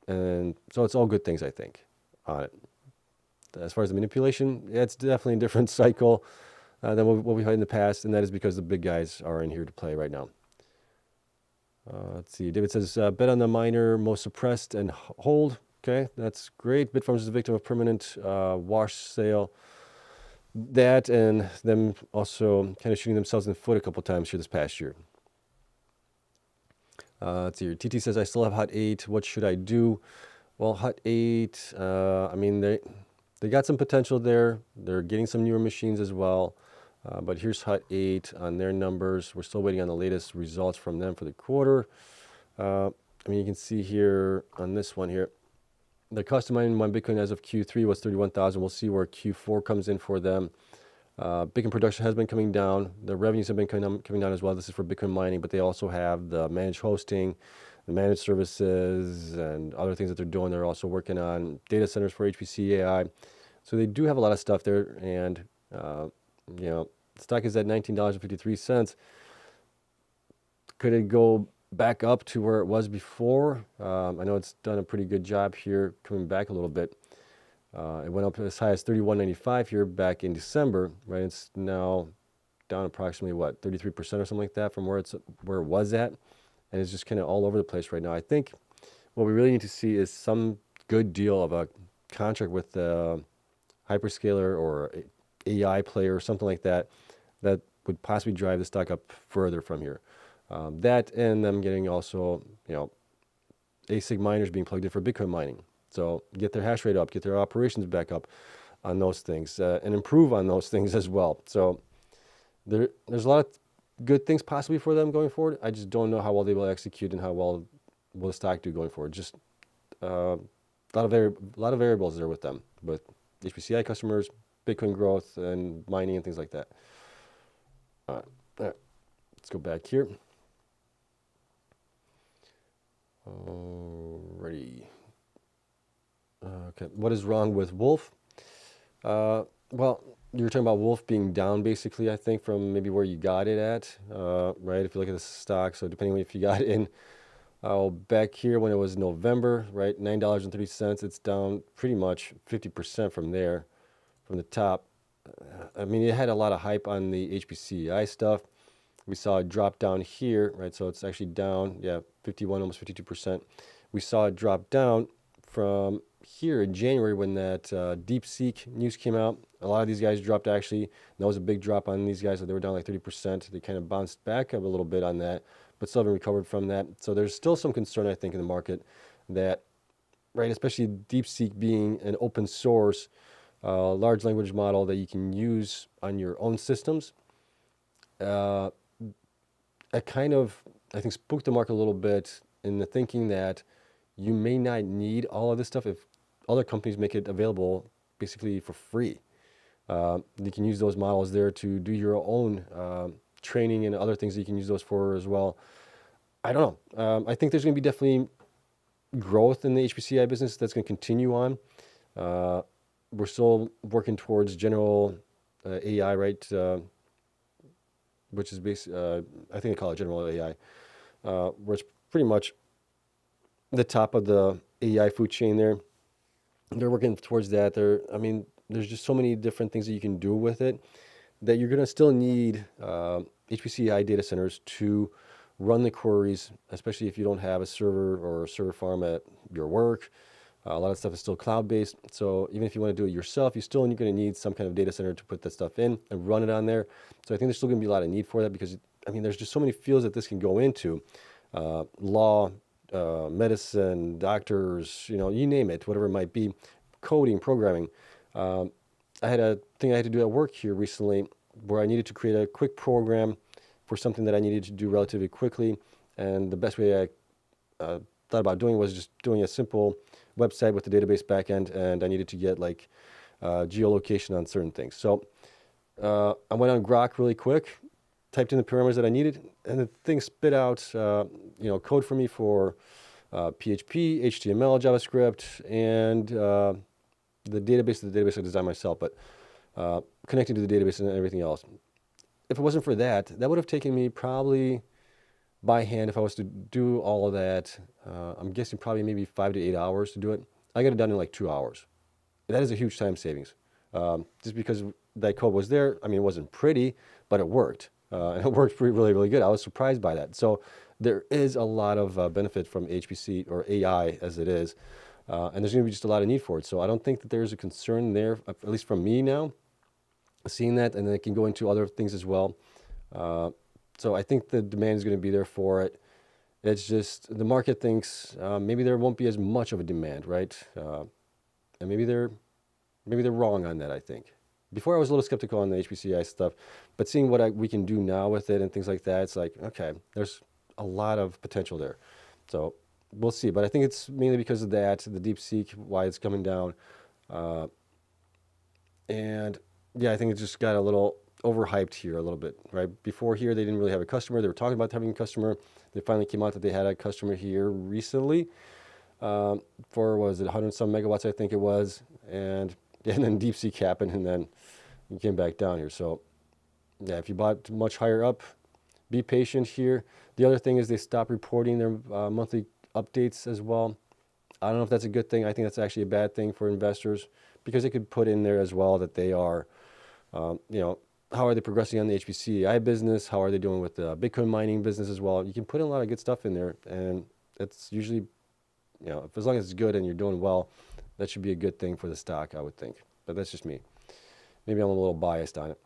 And so it's all good things, I think, on it. As far as the manipulation, yeah, it's definitely a different cycle than what we had in the past, and that is because the big guys are in here to play right now. Let's see. David says, bet on the miner, most suppressed and hold. Okay, that's great. Bitfarms is a victim of permanent wash sale. That and them also kind of shooting themselves in the foot a couple times here this past year. Let's see. TT says, I still have Hut 8. What should I do? Well, Hut 8, I mean, they got some potential there. They're getting some newer machines as well. But here's Hut 8 on their numbers. We're still waiting on the latest results from them for the quarter. I mean, you can see here on this one here, the custom mining one Bitcoin as of Q3 was 31,000. We'll see where Q4 comes in for them. Bitcoin production has been coming down. The revenues have been coming down as well. This is for Bitcoin mining, but they also have the managed hosting, the managed services, and other things that they're doing. They're also working on data centers for HPC AI. So they do have a lot of stuff there, and stock is at $19.53. Could it go back up to where it was before? I know it's done a pretty good job here, coming back a little bit. It went up as high as $31.95 here back in December, right? It's now down approximately 33% or something like that from where it was at, and it's just kind of all over the place right now. I think what we really need to see is some good deal of a contract with a hyperscaler or AI player or something like that that would possibly drive the stock up further from here. That and them getting also, ASIC miners being plugged in for Bitcoin mining. So get their hash rate up, get their operations back up on those things, and improve on those things as well. So there's a lot of good things possibly for them going forward. I just don't know how well they will execute and how well will the stock do going forward. Just a lot of variables there with them, with HPCI customers, Bitcoin growth, and mining and things like that. All right. Let's go back here. Alrighty. Okay, what is wrong with Wolf? Well, you were talking about Wolf being down basically, I think, from maybe where you got it at, right? If you look at the stock, so depending on if you got it in back here when it was November, right, $9.30, it's down pretty much 50% from there, from the top. I mean, it had a lot of hype on the HPCI stuff. We saw it drop down here, right? So it's actually down, 51, almost 52%. We saw it drop down from here in January when that DeepSeek news came out. A lot of these guys dropped actually. That was a big drop on these guys. So they were down like 30%. They kind of bounced back up a little bit on that, but still haven't recovered from that. So there's still some concern, I think, in the market that, right, especially DeepSeek being an open source large language model that you can use on your own systems. It kind of, I think, spooked the market a little bit in the thinking that you may not need all of this stuff if other companies make it available basically for free. You can use those models there to do your own training and other things that you can use those for as well. I don't know. I think there's going to be definitely growth in the HPCI business that's going to continue on. We're still working towards general AI, right? Which is I think they call it general AI, where it's pretty much the top of the AI food chain there. They're working towards that. I mean, there's just so many different things that you can do with it that you're going to still need HPCI data centers to run the queries, especially if you don't have a server or a server farm at your work. A lot of stuff is still cloud-based, so even if you want to do it yourself, you're still going to need some kind of data center to put that stuff in and run it on there. So I think there's still going to be a lot of need for that because, I mean, there's just so many fields that this can go into. Law, medicine, doctors, you name it, whatever it might be, coding, programming. I had a thing I had to do at work here recently where I needed to create a quick program for something that I needed to do relatively quickly, and the best way I thought about doing was just doing a simple website with the database backend, and I needed to get like geolocation on certain things. So I went on Grok really quick, typed in the parameters that I needed, and the thing spit out code for me for PHP, HTML, JavaScript, and the database I designed myself, but connecting to the database and everything else. If it wasn't for that, that would have taken me probably by hand if I was to do all of that. I'm guessing probably maybe 5 to 8 hours to do it. I got it done in like 2 hours. That is a huge time savings. Just because that code was there. I mean, it wasn't pretty, but it worked. And it worked really, really good. I was surprised by that. So there is a lot of benefit from HPC or AI as it is. And there's going to be just a lot of need for it. So I don't think that there's a concern there, at least from me now, seeing that. And then it can go into other things as well. So I think the demand is going to be there for it. It's just the market thinks maybe there won't be as much of a demand, right? And maybe they're wrong on that, I think. Before I was a little skeptical on the HPCI stuff, but seeing what we can do now with it and things like that, it's like, okay, there's a lot of potential there. So we'll see. But I think it's mainly because of that, the DeepSeek, why it's coming down. And yeah, I think it just got a little overhyped here a little bit, right? Before here, they didn't really have a customer. They were talking about having a customer. They finally came out that they had a customer here recently for, what was it, 100 some megawatts, I think it was. And then DeepSeek happened, and then you came back down here. So yeah, if you bought much higher up, be patient here. The other thing is they stopped reporting their monthly updates as well. I don't know if that's a good thing. I think that's actually a bad thing for investors because they could put in there as well that they are, how are they progressing on the HPCI business? How are they doing with the Bitcoin mining business as well? You can put in a lot of good stuff in there, and it's usually, as long as it's good and you're doing well, that should be a good thing for the stock, I would think. But that's just me. Maybe I'm a little biased on it.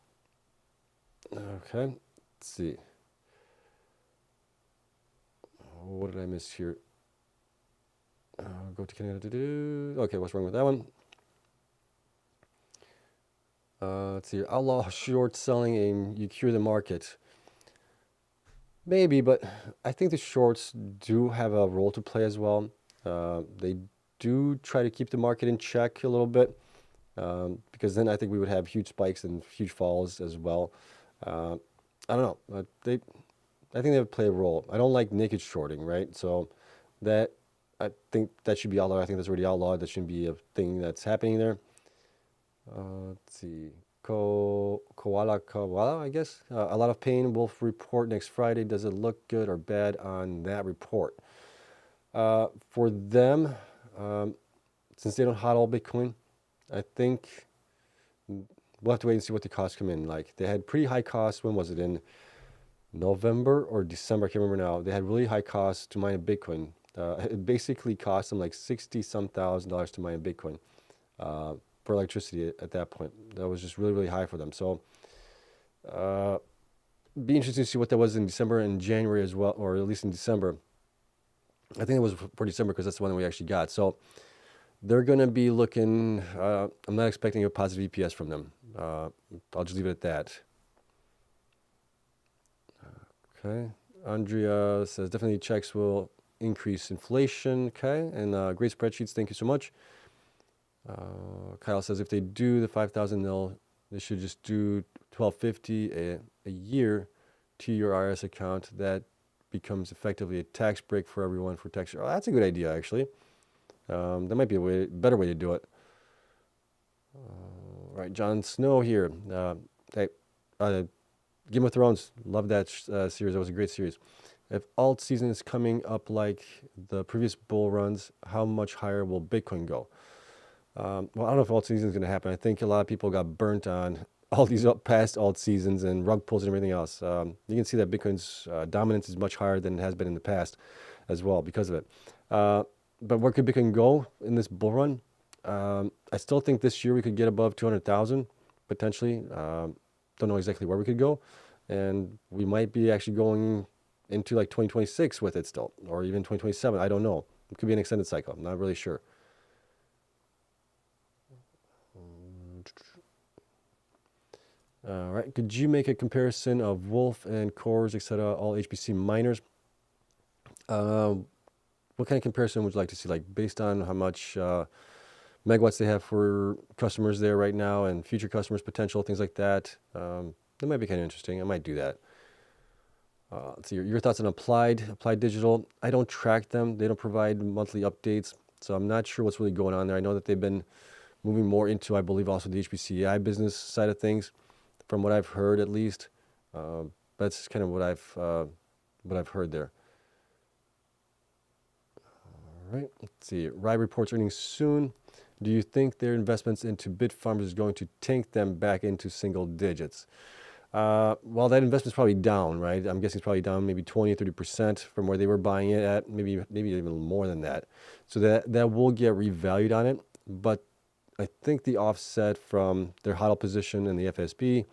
Okay, let's see. What did I miss here? Go to Canada. Okay, what's wrong with that one? Let's see. Outlaw short selling and you cure the market. Maybe, but I think the shorts do have a role to play as well. They do try to keep the market in check a little bit because then I think we would have huge spikes and huge falls as well. I don't know. I think they would play a role. I don't like naked shorting, right? So I think that should be outlawed. I think that's already outlawed. That shouldn't be a thing that's happening there. Let's see. Koala, I guess. A lot of pain. Will report next Friday. Does it look good or bad on that report? For them, since they don't hodl Bitcoin, I think we'll have to wait and see what the costs come in. Like they had pretty high costs. When was it? In November or December? I can't remember now. They had really high costs to mine a Bitcoin. It basically cost them like $60-some thousand to mine a Bitcoin for electricity at that point. That was just really, really high for them. So be interesting to see what that was in December and January as well, or at least in December. I think it was for December because that's the one that we actually got. So they're going to be looking, I'm not expecting a positive EPS from them. I'll just leave it at that. Okay. Andrea says definitely checks will increase inflation. Okay. And great spreadsheets. Thank you so much. Kyle says if they do the 5,000, they'll They should just do 1250 a year to your IRS account. That becomes effectively a tax break for everyone for tax. Oh, that's a good idea, actually. That might be a better way to do it. All right, Jon Snow here. Hey, Game of Thrones, love that series. That was a great series. If alt season is coming up like the previous bull runs, how much higher will Bitcoin go? Well, I don't know if alt season is going to happen. I think a lot of people got burnt on all these past alt seasons and rug pulls and everything else. You can see that Bitcoin's dominance is much higher than it has been in the past as well because of it. But where could Bitcoin go in this bull run? I still think this year we could get above 200,000 potentially. Don't know exactly where we could go. And we might be actually going into like 2026 with it still, or even 2027. I don't know. It could be an extended cycle. I'm not really sure. All right. Could you make a comparison of Wolf and CORZ, etc., all HPC miners? What kind of comparison would you like to see? Like based on how much megawatts they have for customers there right now and future customers potential, things like that. That might be kind of interesting. I might do that. Let's see your thoughts on Applied Digital. I don't track them. They don't provide monthly updates, so I'm not sure what's really going on there. I know that they've been moving more into, I believe, also the HPC business side of things, from what I've heard at least. That's kind of what I've heard there. All right. Let's see. Riot reports earnings soon. Do you think their investments into Bitfarms is going to tank them back into single digits? Well, that investment's probably down, right? I'm guessing it's probably down maybe 20 or 30% from where they were buying it at, maybe even more than that. So that will get revalued on it. But I think the offset from their HODL position and the FSB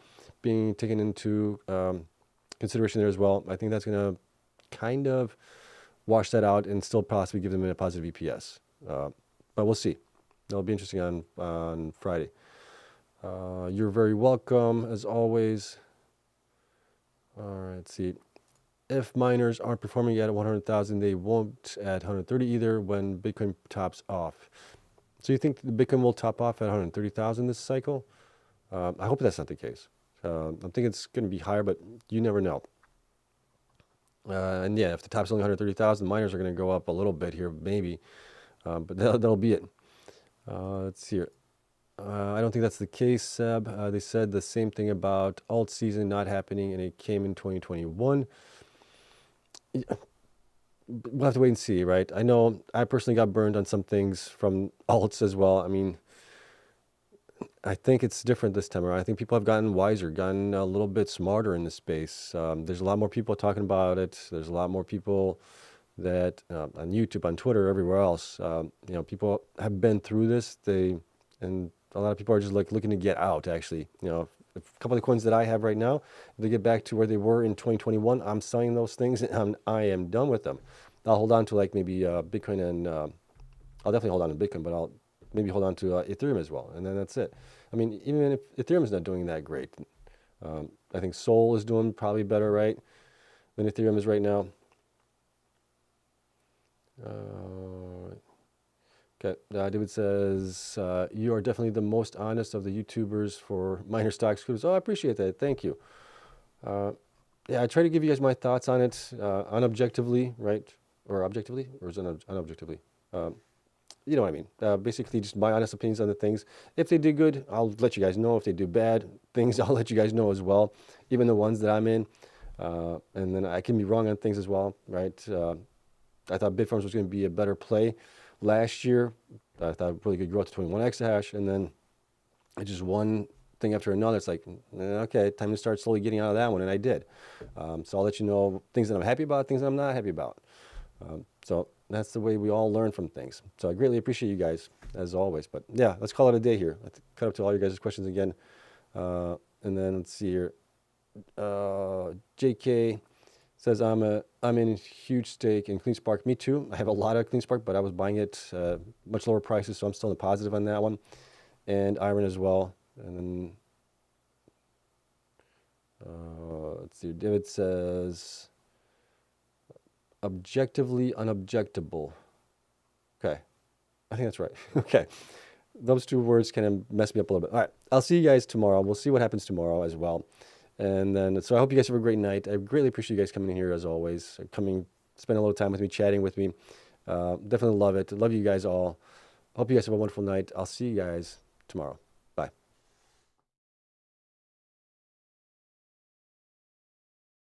being taken into consideration there as well, I think that's going to kind of wash that out and still possibly give them a positive EPS. But we'll see. That'll be interesting on Friday. You're very welcome, as always. All right, let's see. If miners aren't performing at 100,000, they won't at 130 either when Bitcoin tops off. So you think the Bitcoin will top off at 130,000 this cycle? I hope that's not the case. I'm thinking it's going to be higher, but you never know. And yeah, if the top's only 130,000, miners are going to go up a little bit here, maybe. But that'll be it. Let's see here. I don't think that's the case, Seb. They said the same thing about alt season not happening, and it came in 2021. We'll have to wait and see, right? I know I personally got burned on some things from alts as well. I mean, I think it's different this time around. I think people have gotten wiser, gotten a little bit smarter in this space. There's a lot more people talking about it. There's a lot more people that on YouTube, on Twitter, everywhere else. People have been through this. And a lot of people are just like looking to get out. Actually, a couple of the coins that I have right now, if they get back to where they were in 2021, I'm selling those things and I am done with them. I'll hold on to like maybe Bitcoin and I'll definitely hold on to Bitcoin, but I'll maybe hold on to Ethereum as well, and then that's it. I mean, even if Ethereum is not doing that great, I think Sol is doing probably better, right, than Ethereum is right now. Okay, David says, you are definitely the most honest of the YouTubers for minor stocks. Oh, I appreciate that. Thank you. Yeah, I try to give you guys my thoughts on it unobjectively, right? Or objectively? Or is it unobjectively? You know what I mean. Basically, just my honest opinions on the things. If they did good, I'll let you guys know. If they do bad things, I'll let you guys know as well. Even the ones that I'm in. And then I can be wrong on things as well, right? I thought Bitfarms was going to be a better play last year. I thought really good growth to 21 exahash, and then it's just one thing after another. It's like, okay, time to start slowly getting out of that one, and I did. So I'll let you know things that I'm happy about, things that I'm not happy about. So that's the way we all learn from things. So I greatly appreciate you guys, as always. But yeah, let's call it a day here. Let's cut up to all your guys' questions again. And then let's see here. JK says, I'm in a huge stake in Cleanspark. Me too. I have a lot of Cleanspark, but I was buying it much lower prices, so I'm still in the positive on that one. And IREN as well. And then let's see. David says, objectively unobjectable. Okay. I think that's right. Okay. those two words kind of mess me up a little bit. All right, I'll see you guys tomorrow. We'll see what happens tomorrow as well. And then, so I hope you guys have a great night. I greatly appreciate you guys coming in here as always, coming, spending a little time with me, chatting with me. Definitely love it. Love you guys all. Hope you guys have a wonderful night. I'll see you guys tomorrow.